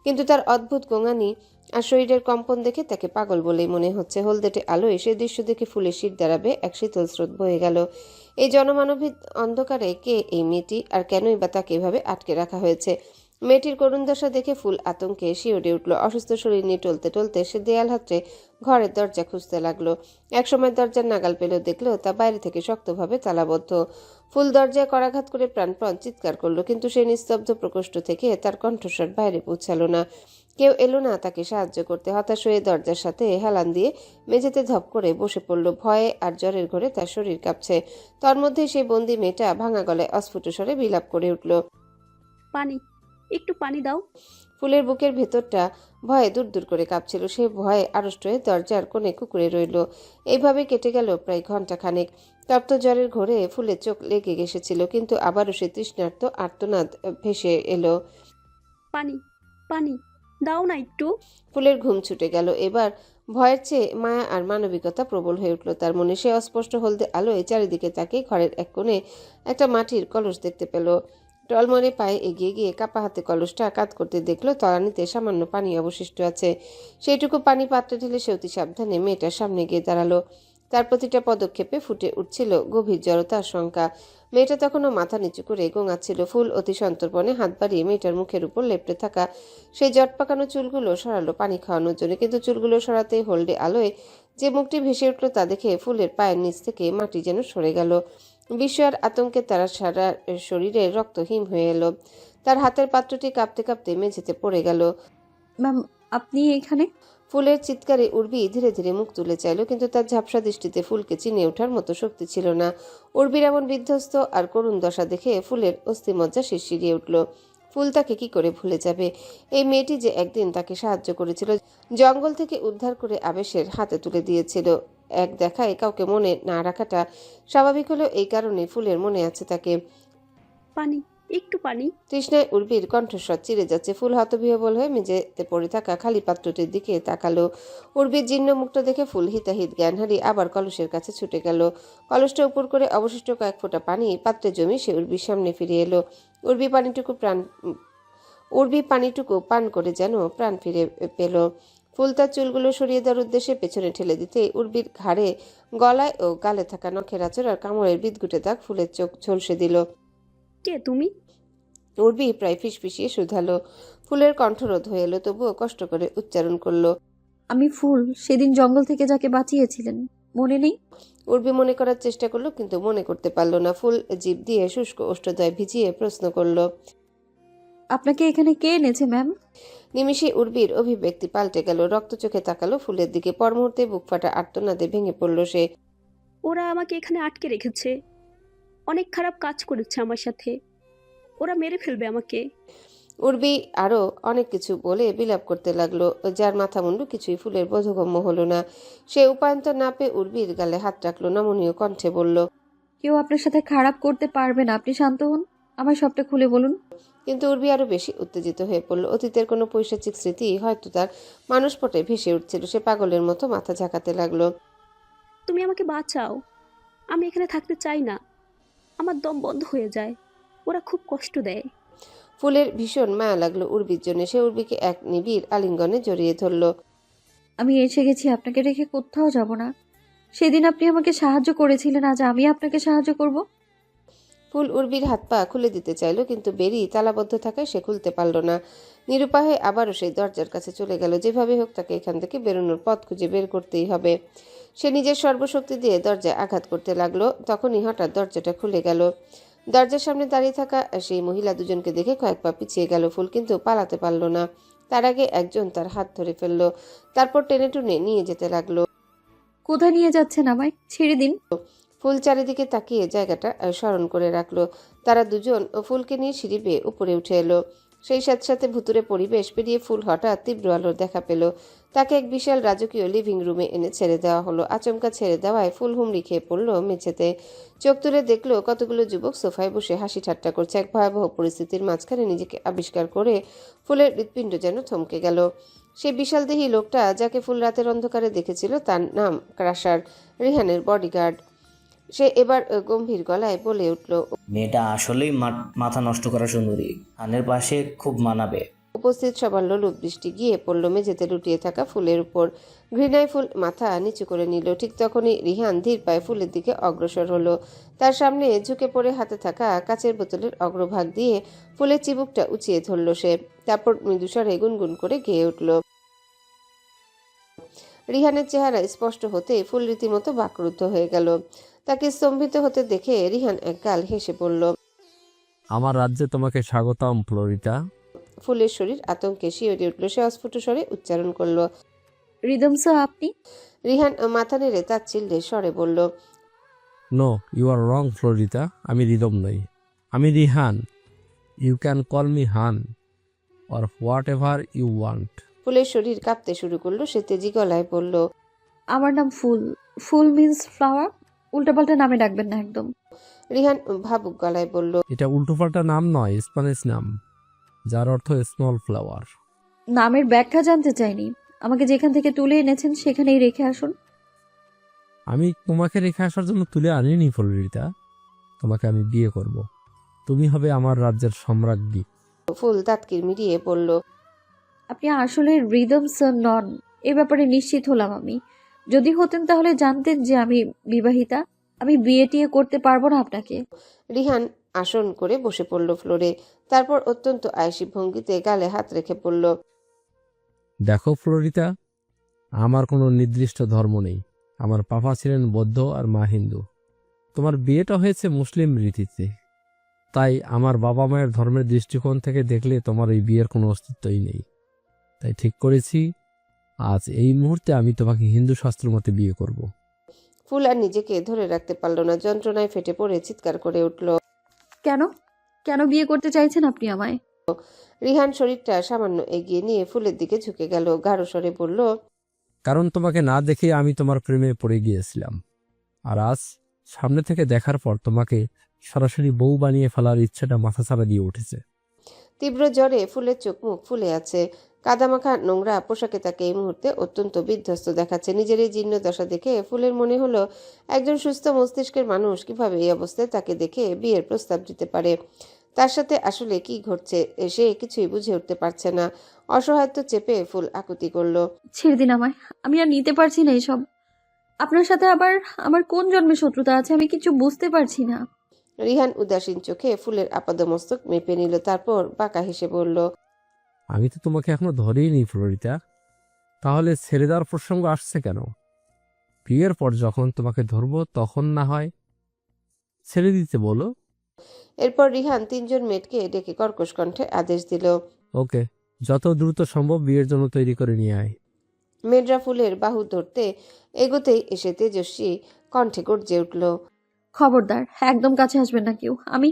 [SPEAKER 1] কিন্তু তার অদ্ভুত গোঙানি আর শরীরের কম্পন দেখে তাকে পাগল বলেই মনে হচ্ছে। হলদেটে আলোয় সে দৃশ্য দেখে ফুলের শির দাঁড়াবে এক শীতল স্রোত বয়ে গেল। এই জনমানবিক অন্ধকারে কে এই মেয়েটি, আর কেনই বা তাকে এভাবে আটকে রাখা হয়েছে? মেয়েটির করুণ দশা দেখে ফুল আতঙ্কে শিউরে উঠল। অসুস্থ শরীর নিয়ে টলতে টলতে সে দেয়াল হাতড়ে ঘরের দরজা খুঁজতে লাগলো। একসময় দরজার নাগাল পেল, দেখলো তা বাইরে থেকে শক্তভাবে তালাবদ্ধ। ফুল দরজায় করাঘাত করে প্রাণপণ চিৎকার করলো, কিন্তু সে নিস্তব্ধ প্রকোষ্ঠ থেকে তার কণ্ঠস্বর বাইরে পৌঁছালো না। কেউ এলো না তাকে সাহায্য করতে। হতাশ হয়ে দরজার সাথে হেলান দিয়ে মেঝেতে ধপ করে বসে পড়ল। ভয়ে আর জ্বরের ঘোরে তার শরীর কাঁপছে। তার মধ্যে সেই বন্দি মেয়েটা ভাঙা গলায় অস্ফুট স্বরে বিলাপ করে উঠল।
[SPEAKER 6] পানি, একটু পানি দাও।
[SPEAKER 1] ফুলের বুকের ভেতরটা ভয়ে দূর দূর করে কাঁপছিল। সে ভয়ে আড়ষ্ট হয়ে দরজার কোণে কুকুরে রইল। এইভাবে কেটে গেল প্রায় ঘন্টা খানেক। তপ্ত জ্বরের ঘোরে ফুলের চোখ লেগে গেছেছিল, কিন্তু আবারও সে তৃষ্ণার্ত আর্তনাদ ভেসে এলো।
[SPEAKER 6] পানি, পানি দাও না একটু।
[SPEAKER 1] ফুলের ঘুম ছুটে গেল। এবার ভয়ের চেয়ে মায়া আর মানবিকতা প্রবল হয়ে উঠল তার মনে। সে অস্পষ্ট হলদে আলোয় চারিদিকে তাকিয়ে ঘরের এক কোণে একটা মাটির কলস দেখতে পেল। টলমলে পায়ে এগিয়ে গিয়ে কাপা হাতে কলসটা কাত করতে দেখলো তলানিতে সামান্য পানি অবশিষ্ট আছে। সেইটুকু পানি পাত্রে ঢেলে সে অতি সাবধানে মেয়েটার সামনে গিয়ে দাঁড়ালো। তার প্রতিটা পদক্ষেপে ফুটে উঠছিল গভীর জড়তার শঙ্কা। মেয়েটা তখনও মাথা নিচু করে গোঙাচ্ছিল। ফুল অতি সন্তর্পণে হাত বাড়িয়ে মেয়েটার মুখের উপর লেপ্টে থাকা সেই জট পাকানো চুলগুলো সরালো পানি খাওয়ানোর জন্য, কিন্তু চুলগুলো সরাতেই হলদে আলোয় যে মুখটি ভেসে উঠল তা দেখে ফুলের পায়ের নিচ থেকে মাটি যেন সরে গেল। বিস্ময় আর আতঙ্কে তার সারা শরীরে রক্ত হিম হয়ে এলো। তার হাতের পাত্রটি কাঁপতে কাঁপতে মেঝেতে পড়ে গেল।
[SPEAKER 3] ম্যাম, আপনি এখানে?
[SPEAKER 1] ফুলের চিৎকারে উর্বি ধীরে ধীরে মুখ তুলে চাইল, কিন্তু তার ঝাপসা দৃষ্টিতে ফুলকে চিনে ওঠার মতো শক্তি ছিল না। উর্বির এমন বিধ্বস্ত আর করুণ দশা দেখে ফুলের অস্থিমজ্জা শিরশিরিয়ে উঠল। ফুল তাকে কি করে ভুলে যাবে? এই মেয়েটি যে একদিন তাকে সাহায্য করেছিল, জঙ্গল থেকে উদ্ধার করে আবেশের হাতে তুলে দিয়েছিল। এক দেখায় কাউকে মনে না রাখাটা স্বাভাবিক হলেও এই কারণে ফুলের মনে আছে তাকে।
[SPEAKER 6] পানি, একটু পানি।
[SPEAKER 1] তৃষ্ণায় উর্বির কণ্ঠস্বর চিরে যাচ্ছে। ফুল হতবিহ্বল হয়ে মেঝেতে পড়ে থাকা খালি পাত্রটির দিকে তাকালো। উর্বির জীর্ণ মুখটা দেখে ফুল হিতাহিত জ্ঞান হারিয়ে আবার কলসের কাছে ছুটে গেল। কলসটা উপর করে অবশিষ্ট কয়েক ফোঁটা পানি পাত্রে জমি সে উর্বির সামনে ফিরে এলো। উর্বি পানিটুকু পান করে যেন প্রাণ ফিরে পেল। ফুল তার চুলগুলো সরিয়ে দেওয়ার উদ্দেশ্যে পেছনে ঠেলে দিতে উর্বির ঘাড়ে, গলায় ও গালে থাকা নখের আঁচড় আর কামড়ের বিদঘুটে দাগ ফুলের চোখ ঝলসে দিল।
[SPEAKER 6] কে তুমি?
[SPEAKER 1] উর্বি প্রায় ফিসফিসিয়ে শুধালো। ফুলের কণ্ঠরোধ হয়ে এলো, তবুও কষ্ট করে উচ্চারণ করলো।
[SPEAKER 3] আমি ফুল, সেদিন জঙ্গল থেকে যাকে বাঁচিয়েছিলেন, মনে নেই?
[SPEAKER 1] উর্বি মনে করার চেষ্টা করলো, কিন্তু মনে করতে পারল না। ফুল জিভ দিয়ে শুষ্ক ওষ্ঠদ্বয় ভিজিয়ে প্রশ্ন করলো,
[SPEAKER 3] আপনাকে এখানে কে এনেছে ম্যাম?
[SPEAKER 1] নিমিষে উর্বির অভিব্যক্তি পাল্টে গেল। রক্ত চোখে তাকালো ফুলের দিকে। পর মুহূর্তে বুক ফাটা আর্তনাদে ভেঙে পড়ল সে।
[SPEAKER 6] ওরা আমাকে এখানে আটকে রেখেছে, অনেক খারাপ কাজ করেছে আমার সাথে, ওরা মেরে ফেলবে আমাকে।
[SPEAKER 1] উর্বি আরও অনেক কিছু বলে বিলাপ করতে লাগলো, যার মাথা মুন্ডু কিছুই ফুলের বোধগম্য হলো না। সে উপায়ন্তর না পেয়ে উর্বির গালে হাত রাখলো, নমনীয় কণ্ঠে বলল।
[SPEAKER 3] কেউ আপনার সাথে খারাপ করতে পারবে না, আপনি শান্ত হন, আমার সবটা খুলে বলুন।
[SPEAKER 1] কিন্তু উর্বি আরো বেশি উত্তেজিত হয়ে পড়ল। অতীতের কোনো পৈশাচিক স্মৃতি হয়তো তার মানসপটে ভেসে উঠছিল। সে পাগলের মতো মাথা ঝাঁকাতে লাগলো।
[SPEAKER 6] তুমি আমাকে বাঁচাও, আমি এখানে থাকতে চাই না। আমার দম বন্ধ হয়ে যায়, ওরা খুব কষ্ট দেয়।
[SPEAKER 1] ফুলের ভীষণ মায়া লাগলো উর্বির জন্য। সে উর্বিকে এক নিবিড় আলিঙ্গনে জড়িয়ে ধরল।
[SPEAKER 3] আমি এসে গেছি, আপনাকে রেখে কোথাও যাব না। সেদিন আপনি আমাকে সাহায্য করেছিলেন, আজ আমি আপনাকে সাহায্য করব।
[SPEAKER 1] ফুল উর্বির হাত পা খুলে দিতে চাইল, কিন্তু বেরি তালাবদ্ধ থাকায় সে খুলতে পারল না। নিরুপায় হয়ে আবারও সেই দরজার কাছে চলে গেল। যেভাবে হোক তাকে এখান থেকে বেরোনোর পথ খুঁজে বের করতেই হবে। সে নিজের সর্বশক্তি দিয়ে দরজায় আঘাত করতে লাগলো। তখনই হঠাৎ দরজাটা খুলে গেল। দরজার সামনে দাঁড়িয়ে থাকা সেই মহিলা দুজনকে দেখে কয়েক পা পিছিয়ে গেল ফুল, কিন্তু পালাতে পারল না। তার আগে একজন তার হাত ধরে ফেলল, তারপর টেনে টুনে নিয়ে যেতে লাগলো।
[SPEAKER 3] কোথায় নিয়ে যাচ্ছেন আমায়? ছেড়ে দিন।
[SPEAKER 1] ফুল চারিদিকে তাকিয়ে জায়গাটা স্মরণ করে রাখলো। তারা দুজন ফুলকে নিয়ে সিঁড়ি বেয়ে উপরে উঠে এলো। সেই সাথে সাথে ভুতুরে পরিবেশ পেরিয়ে ফুল হঠাৎ তীব্র আলোর দেখা পেল। তাকে এক বিশাল রাজকীয় লিভিং রুমে এনে ছেড়ে দেওয়া হলো। আচমকা ছেড়ে দেওয়ায় ফুল হুমড়ি খেয়ে পড়লো মেঝেতে। চোখ তুলে দেখলো কতগুলো যুবক সোফায় বসে হাসি ঠাট্টা করছে। এক ভয়াবহ পরিস্থিতির মাঝখানে নিজেকে আবিষ্কার করে ফুলের হৃৎপিণ্ড যেন থমকে গেল। সেই বিশালদেহী লোকটা যাকে ফুল রাতের অন্ধকারে দেখেছিল, তার নাম ক্রাশার, রিহানের বডিগার্ড। সে এবার গম্ভীর গলায় বলে উঠল।
[SPEAKER 5] মেয়েটা আসলেই মাথা নষ্ট করা সুন্দরী, হানের পাশে খুব মানাবে।
[SPEAKER 1] উপস্থিত সবার লোলুপ দৃষ্টি গিয়ে পড়ল মেঝেতে লুটিয়ে থাকা ফুলের উপর। ঘৃণায় ফুল মাথা নিচু করে নিল। ঠিক তখনই রিহান ধীর পায়ে ফুলের দিকে অগ্রসর হলো। তার সামনে ঝুঁকে পড়ে হাতে থাকা কাচের বোতলের অগ্রভাগ দিয়ে ফুলের চিবুকটা উঁচিয়ে ধরল সে। তারপর মৃদুস্বরে গুনগুন করে গেয়ে উঠল। রিহানের চেহারা স্পষ্ট হতে ফুল রীতিমতো বাকরুদ্ধ হয়ে গেল। তাকে স্তম্ভিত হতে দেখে রিহান একগাল হেসে পড়ল।
[SPEAKER 7] আমার রাজ্যে তোমাকে স্বাগতম ফ্লোরিটা।
[SPEAKER 1] ফুলের শরীর আতঙ্কে শিহরে উঠল। সে অস্ফুট স্বরে উচ্চারণ করল।
[SPEAKER 3] রিদম স্যার, আপনি?
[SPEAKER 1] রিহান মাথা নেড়ে তাচ্ছিল্যের স্বরে বলল।
[SPEAKER 7] No, you are wrong Florita. আমি রিদম নই, আমি Rihan. You can call me Han or whatever you want.
[SPEAKER 1] ফুলের শরীর কাঁপতে শুরু করলো। সে তেজি গলায় বলল।
[SPEAKER 3] আমার নাম ফুল। ফুল মিন্স ফ্লাওয়ার। উল্টাপাল্টা নামে ডাকবেন না একদম।
[SPEAKER 1] রিহান ভাবুক গলায় বলল।
[SPEAKER 7] এটা উল্টোপাল্টা নাম নয়, স্প্যানিশ নাম, যার অর্থ স্মল ফ্লাওয়ার।
[SPEAKER 3] নামের ব্যাখ্যা জানতে চাইনি, আমাকে যেখান থেকে তুলে এনেছেন সেখানেই রেখে আসুন।
[SPEAKER 7] আমি তোমাকে রেখে আসার জন্য তুলে আনিনি ফ্লোরিটা, তোমাকে আমি বিয়ে করব। তুমি হবে আমার রাজ্যের সম্রাজ্ঞী।
[SPEAKER 1] ফুল দাঁত কিরমিরিয়ে বলল।
[SPEAKER 3] আপনি আসলে রিদম স্যার নন, এ ব্যাপারে নিশ্চিত হলাম আমি। যদি হতেন তাহলে জানতেন যে আমি বিবাহিতা। আমি বিয়ে টিয়ে করতে পারবো না আপনাকে।
[SPEAKER 1] রিহান আসন করে বসে পড়ল ফ্লোরে। তারপর অত্যন্ত আয়েশি ভঙ্গিতে গালে হাত রেখে পড়ল।
[SPEAKER 7] দেখো ফ্লোরিটা, আমার কোনো নির্দিষ্ট ধর্ম নেই। আমার পাপা ছিলেন বৌদ্ধ আর মা হিন্দু। তোমার বিয়েটা হয়েছে মুসলিম রীতিতে, তাই আমার বাবা মায়ের ধর্মের দৃষ্টিকোণ থেকে দেখলে তোমার এই বিয়ের কোনো অস্তিত্বই নেই। তাই ঠিক করেছি, আজ এই মুহূর্তে আমি তোমাকে হিন্দু শাস্ত্র মতে বিয়ে করব।
[SPEAKER 1] ফুল আর নিজেকে ধরে রাখতে পারল না। যন্ত্রণায় ফেটে পড়ে চিৎকার করে উঠল।
[SPEAKER 3] কেন কেন বিয়ে করতে চাইছেন আপনি আমায়?
[SPEAKER 1] রিহান শরীরটা সামান্য এগিয়ে নিয়ে ফুলের দিকে ঝুঁকে গেল। গাঢ় স্বরে বলল।
[SPEAKER 7] কারণ তোমাকে না দেখে আমি তোমার প্রেমে পড়ে গিয়েছিলাম, আর আজ সামনে থেকে দেখার পর তোমাকে সরাসরি বউ বানিয়ে ফেলার ইচ্ছাটা মাথাছাড়া দিয়ে উঠেছে।
[SPEAKER 1] তীব্র জ্বরে ফুলের চোখ মুখ ফুলে আছে। কাদামাখা নোংরা পোশাকে তাকে এই মুহূর্তে অত্যন্ত বিধ্বস্ত দেখাচ্ছে। নিজের এই জীর্ণ দশা দেখে ফুলের মনে হলো, একজন সুস্থ মস্তিষ্কের মানুষ কিভাবে এই অবস্থায় তাকে দেখে বিয়ের প্রস্তাব দিতে পারে। তার সাথে আসলে কি ঘটছে সে কিছুই বুঝে উঠতে পারছে না। অসহায়ত্ব চেপে ফুল আকুতি করল।
[SPEAKER 3] ছেড়ে দিন আমায়, আমি আর নিতে পারছি না এসব। আপনার সাথে আবার আমার কোন জন্মে শত্রুতা আছে আমি কিছু বুঝতে পারছি না।
[SPEAKER 1] রিহান উদাসীন চোখে ফুলের আপাদমস্তক মেপে নিল। তারপর বাঁকা হেসে বলল।
[SPEAKER 7] আমি তো তোমাকে এখনো ধরেই নি ফ্লোরিটা, তাহলে ছেড়ে দেওয়ার প্রসঙ্গ আসছে কেন? বিয়ের পর যখন তোমাকে ধরবো তখন না হয় ছেড়ে দিতে বলো।
[SPEAKER 1] এরপর রিহান তিনজন মেয়েটকে ডেকে কর্কশ কণ্ঠে আদেশ দিল।
[SPEAKER 7] ওকে, যত দ্রুত সম্ভব বিয়ের জন্য তৈরি করে নিয়ে আয়।
[SPEAKER 1] মেয়েরা ফুলের বাহু ধরতে এগোতেই এসে তেজস্বী কণ্ঠে গর্জে উঠল।
[SPEAKER 3] খবরদার, একদম কাছে আসবেন না কেউ। আমি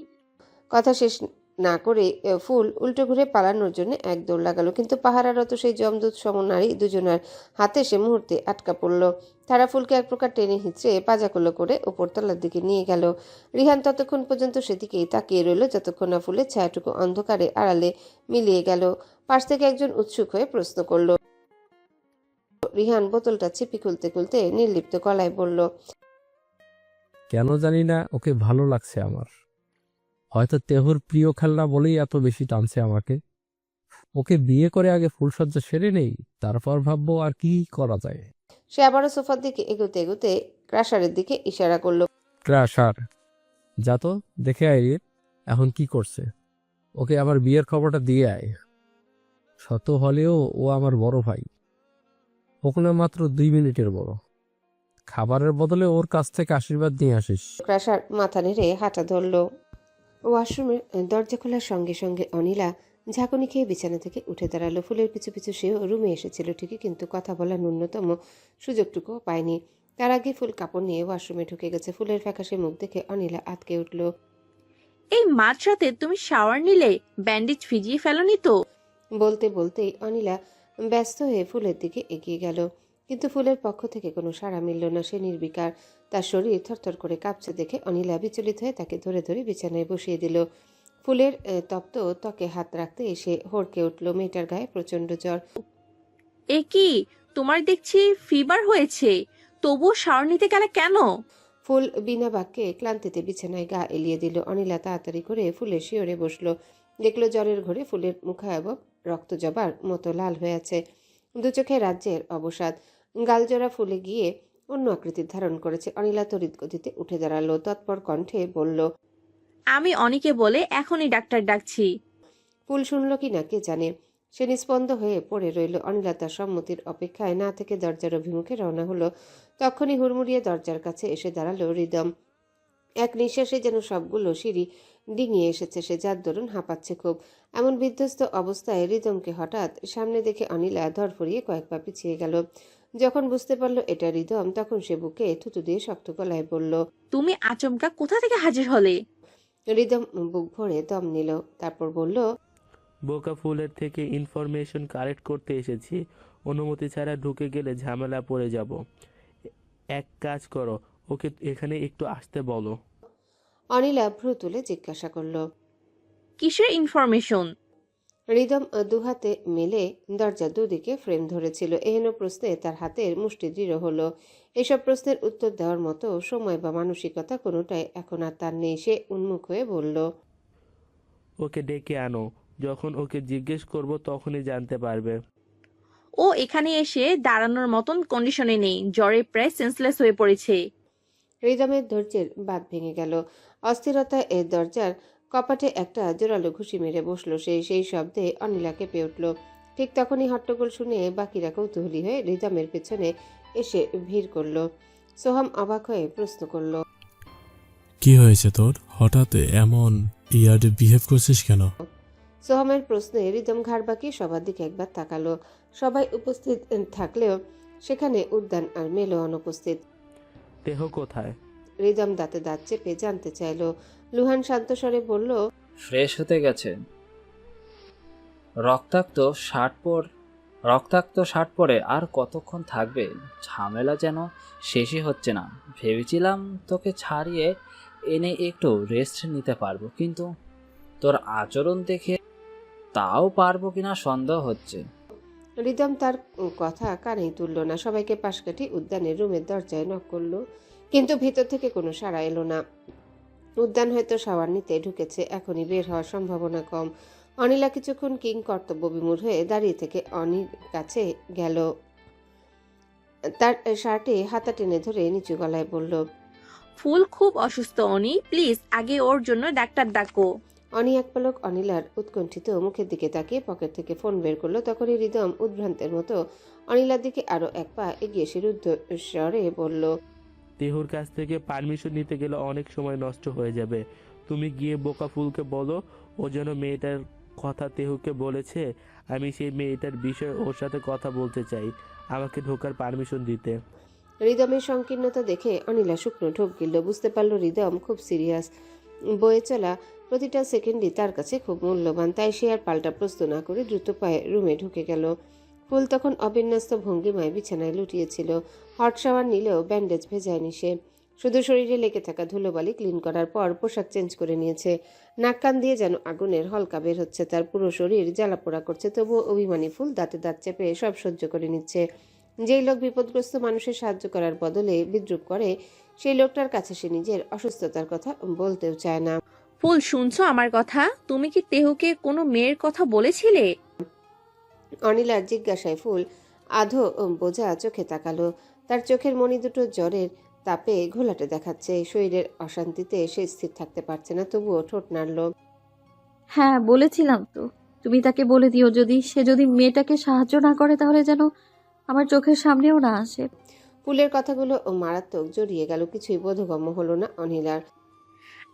[SPEAKER 1] কথা শেষ না করে ফুল উল্টো ঘুরে পালানোর জন্য এক দৌড় লাগালো, কিন্তু পাহারারত সেই যমদূত সমনারী দুজনার হাতে সে মুহূর্তে আটকা পড়ল। তারা ফুলকে এক প্রকার টেনে হিঁচড়ে পাজাকুলো করে উপরতলার দিকে নিয়ে গেল। রিহান ততক্ষণ পর্যন্ত সেদিকেই তাকিয়ে রইল যতক্ষণ না ফুলের ছায়াটুকু অন্ধকারে আড়ালে মিলিয়ে গেল। পাশ থেকে একজন উৎসুক হয়ে প্রশ্ন করল। রিহান বোতলটা চিপি খুলতে খুলতে নির্লিপ্ত গলায় বলল,
[SPEAKER 7] কেন জানি না ওকে ভালো লাগছে আমার। হয়তো তেহুর প্রিয় খেলনা বলেই এত বেশি টানছে আমাকে। ওকে বিয়ে করে আগে ফুলসজ্জা সেরে নেই, তারপর ভাববো আর কি করা যায়।
[SPEAKER 1] সে আবারও সোফার দিকে এগোতে এগোতে ক্রাশারের দিকে ইশারা করল।
[SPEAKER 7] ক্রাশার, যা তো দেখে আয় রে, এখন কি করছে। ওকে আমার বিয়ের খবরটা দিয়ে আয়। শত হলেও ও আমার বড় ভাই, ওখানে মাত্র 2 মিনিটের বড়। খাবারের বদলে ওর কাছ থেকে আশীর্বাদ নিয়ে আসিস।
[SPEAKER 1] ক্রাশার মাথা নেড়ে হাঁটা ধরল। ওয়াশরুমের দরজা খোলার সঙ্গে সঙ্গে অনিলা ঝাঁকুনি খেয়ে বিছানা থেকে উঠে দাঁড়ালো। ফুলের পিছু পিছু সেও রুমে এসেছিল ঠিকই, কিন্তু কথা বলার ন্যূনতম সুযোগটুকুও পায়নি। তার আগে ফুল কাপড় নিয়ে ওয়াশরুমে ঢুকে গেছে। ফুলের ফ্যাকাশে মুখ দেখে অনিলা আটকে উঠল।
[SPEAKER 8] এই মাঝরাতে তুমি শাওয়ার নিলে ব্যান্ডেজ ভিজিয়ে ফেলোনি তো?
[SPEAKER 1] বলতে বলতেই অনিলা ব্যস্ত হয়ে ফুলের দিকে এগিয়ে গেল, কিন্তু ফুলের পক্ষ থেকে কোনো সাড়া মিলল না। সে নির্বিকার। তার শরীর থরথর করে কাঁপছে দেখে অনিলা বিচলিত হয়ে তাকে ধরে ধরে বিছানায় বসিয়ে দিল। ফুলের তপ্ত ত্বকে হাত রাখতে এসে হড়কে উঠল। মেয়েটার গায়ে প্রচণ্ড জ্বর।
[SPEAKER 8] এ কি, তোমার দেখছি ফিভার হয়েছে, তবুও শাওয়ার নিতে গেলে কেন?
[SPEAKER 1] ফুল বিনা বাক্যে ক্লান্তিতে বিছানায় গা এলিয়ে দিল। অনিলা তাড়াতাড়ি করে ফুলের শিওরে বসলো। দেখলো জ্বরের ঘরে ফুলের মুখাবয়ব রক্ত জবার মতো লাল হয়ে আছে। দু চোখে রাজ্যের অবসাদ। গালজোড়া ফুলে গিয়ে অন্য আকৃতির ধারণ করেছে। অনিলা তড়িৎ গতিতে উঠে দাঁড়ালো। তৎপর কণ্ঠে বলল,
[SPEAKER 8] আমি অনিকে বলে এখনই ডাক্তার ডাকছি।
[SPEAKER 1] ফুল শুনল কি না কে জানে। সে নিস্পন্দ হয়ে পড়ে রইল। অনিলা তার সম্মতির অপেক্ষায় না থেকে দরজার অভিমুখে রওনা হলো। তখনই হুড়মুড়িয়ে দরজার কাছে এসে দাঁড়ালো রিদম। এক নিঃশ্বাসে যেন সবগুলো সিঁড়ি ডিঙিয়ে এসেছে সে, যার দরুন হাঁপাচ্ছে খুব। এমন বিধ্বস্ত অবস্থায় রিদমকে হঠাৎ সামনে দেখে অনিলা ধরফরিয়ে কয়েক পা পিছিয়ে গেল। যখন বুঝতে পারল এটা রিদম, তখন সে বুকে থুতু দিয়ে শক্ত গলায় বলল,
[SPEAKER 8] তুমি আচমকা কোথা থেকে হাজির হলে?
[SPEAKER 1] রিদম বুক ভরে দম নিল। তারপর বলল,
[SPEAKER 9] বোকা ফুলের থেকে ইনফরমেশন কালেক্ট করতে এসেছি। অনুমতি ছাড়া ঢুকে গেলে ঝামেলা পড়ে যাব। এক কাজ করো, ওকে এখানে একটু আসতে বলো।
[SPEAKER 1] অনিলা ভ্রু তুলে জিজ্ঞাসা করল।
[SPEAKER 8] কিসের ইনফরমেশন?
[SPEAKER 1] রিদম দুহাতে মেলে দরজার দুদিকে ফ্রেম ধরেছিল। এহেন প্রশ্নে তার হাতের মুষ্টি দৃঢ় হলো। এসব প্রশ্নের উত্তর দেওয়ার মতো সময় বা মানসিকতা কোনোটাই এখন আর তার নেই। সে উন্মুখ হয়ে বলল,
[SPEAKER 9] ওকে ডেকে আনো, যখন ওকে জিজ্ঞেস করব তখনই জানতে পারবে।
[SPEAKER 8] ও এখানে এসে দাঁড়ানোর মতন কন্ডিশনে নেই, জ্বরে প্রায় সেন্সলেস হয়ে পড়েছে।
[SPEAKER 1] রিদমের ধৈর্যের বাঁধ ভেঙে গেল। অস্থিরতায় এর দরজার কপাটে একটা জোরালো ঘুষি মেরে বসলো সে। সেই শব্দে অনিলা কেঁপে উঠল। ঠিক তখনই হট্টগোল শুনে বাকিরা কৌতূহলী হয়ে রিদমের পেছনে এসে ভিড় করলো। সোহাম অবাক হয়ে প্রশ্ন করল,
[SPEAKER 10] কি হয়েছে তোর? হঠাৎ এমন ইয়ার্ডে বিহেভ করছিস কেন?
[SPEAKER 1] সোহামের প্রশ্নে রিদম ঘাড় বাঁকিয়ে সবার দিকে একবার তাকালো। সবাই উপস্থিত থাকলেও সেখানে উদ্যান আর মেলো অনুপস্থিত।
[SPEAKER 9] দেহ কোথায়?
[SPEAKER 1] রিদম দাঁতে দাঁত চেপে জানতে চাইল। লুহান শান্ত স্বরে বলল,
[SPEAKER 4] ফ্রেশ হতে গেছে। রক্তাক্ত শার্ট পরে আর কতক্ষণ থাকবে? ঝামেলা যেন শেষই হচ্ছে না। ভেবেছিলাম তোকে ছাড়িয়ে এনে একটু রেস্ট নিতে পারবো, কিন্তু তোর আচরণ দেখে তাও পারবো কিনা সন্দেহ হচ্ছে।
[SPEAKER 1] রিদম তার কথা কানেই তুলল না। সবাইকে পাশ কাটি উদ্যানের রুমের দরজায় নক করলো, কিন্তু ভিতর থেকে কোনো সাড়া এলো না। উদ্যান হয়তো শাওয়ার নিতে ঢুকেছে, এখনই বের হওয়ার সম্ভাবনা কম। অনিলা কিছুক্ষণ কিং কর্তব্য বিমূঢ় হয়ে দাঁড়িয়ে থেকে অনির কাছে গেল। তার শার্টে হাতা টেনে ধরে নিচু গলায় বলল,
[SPEAKER 8] ফুল খুব অসুস্থ অনি, প্লিজ আগে ওর জন্য ডাক্তার ডাকো।
[SPEAKER 1] অনি এক পলক অনিলার উৎকণ্ঠিত মুখের দিকে তাকিয়ে পকেট থেকে ফোন বের করলো। তখনই রিদম উদ্ভ্রান্তের মতো অনিলার দিকে আরো এক পা এগিয়ে সে রুদ্ধ স্বরে বলল,
[SPEAKER 9] দেহুর কাছ থেকে পারমিশন নিতে গেলে অনেক সময় নষ্ট হয়ে যাবে। তুমি গিয়ে বোকা ফুলকে বলো ও যেন মেয়েটার কথা তেহুকে বলেছে। আমি সেই মেয়েটার বিষয়ে ওর সাথে কথা বলতে চাই, আমাকে ঢোকার পারমিশন দিতে।
[SPEAKER 1] রিদমের সংকীর্ণতা দেখে অনিলা শুকনো ঢোক গিলল। বুঝতে পারল রিদম খুব সিরিয়াস। বয়ে চলা প্রতিটা সেকেন্ডই তার কাছে খুব মূল্যবান, তাই সে আর পাল্টা প্রশ্ন না করে দ্রুত পায়ে রুমে ঢুকে গেল। ফুল তখন অবিন্যস্ত ভঙ্গিমায় বিছানায় লুটিয়েছিল। হট শাওয়ার নিলেও ব্যান্ডেজ ভেজায়নি সে। শুধু শরীরে লেগে থাকা ধুলোবালি ক্লিন করার পর পোশাক চেঞ্জ করে নিয়েছে। নাক কান দিয়ে যেন আগুনের হলকা বের হচ্ছে, তার পুরো শরীর জ্বালাপোড়া করছে। তবুও অভিমানী ফুল দাঁতে দাঁত চেপে সব সহ্য করে নিচ্ছে। যেই লোক বিপদগ্রস্ত মানুষের সাহায্য করার বদলে বিদ্রুপ করে, সেই লোকটার কাছে সে নিজের অসুস্থতার কথা বলতেও চায় না।
[SPEAKER 8] ফুল, শুনছো আমার কথা? তুমি কি তেহুকে কোনো মেয়ের কথা বলেছিলে?
[SPEAKER 1] অনিলার জিজ্ঞাসায় ফুল আধো বোঝা চোখে তাকালো। তার চোখের মণি দুটো জ্বরের তাপে ঘোলাটে দেখাচ্ছে। শরীরের অশান্তিতে সে স্থির থাকতে পারছে না, তবুও ঠোঁট নাড়ল।
[SPEAKER 3] হ্যাঁ, বলেছিলাম তো। তুমি তাকে বলে দিও, সে যদি মেয়েটাকে সাহায্য না করে তাহলে যেন আমার চোখের সামনেও না আসে।
[SPEAKER 1] ফুলের কথাগুলো মারাত্মক জড়িয়ে গেল। কিছুই বোধগম্য হলো না অনিলার।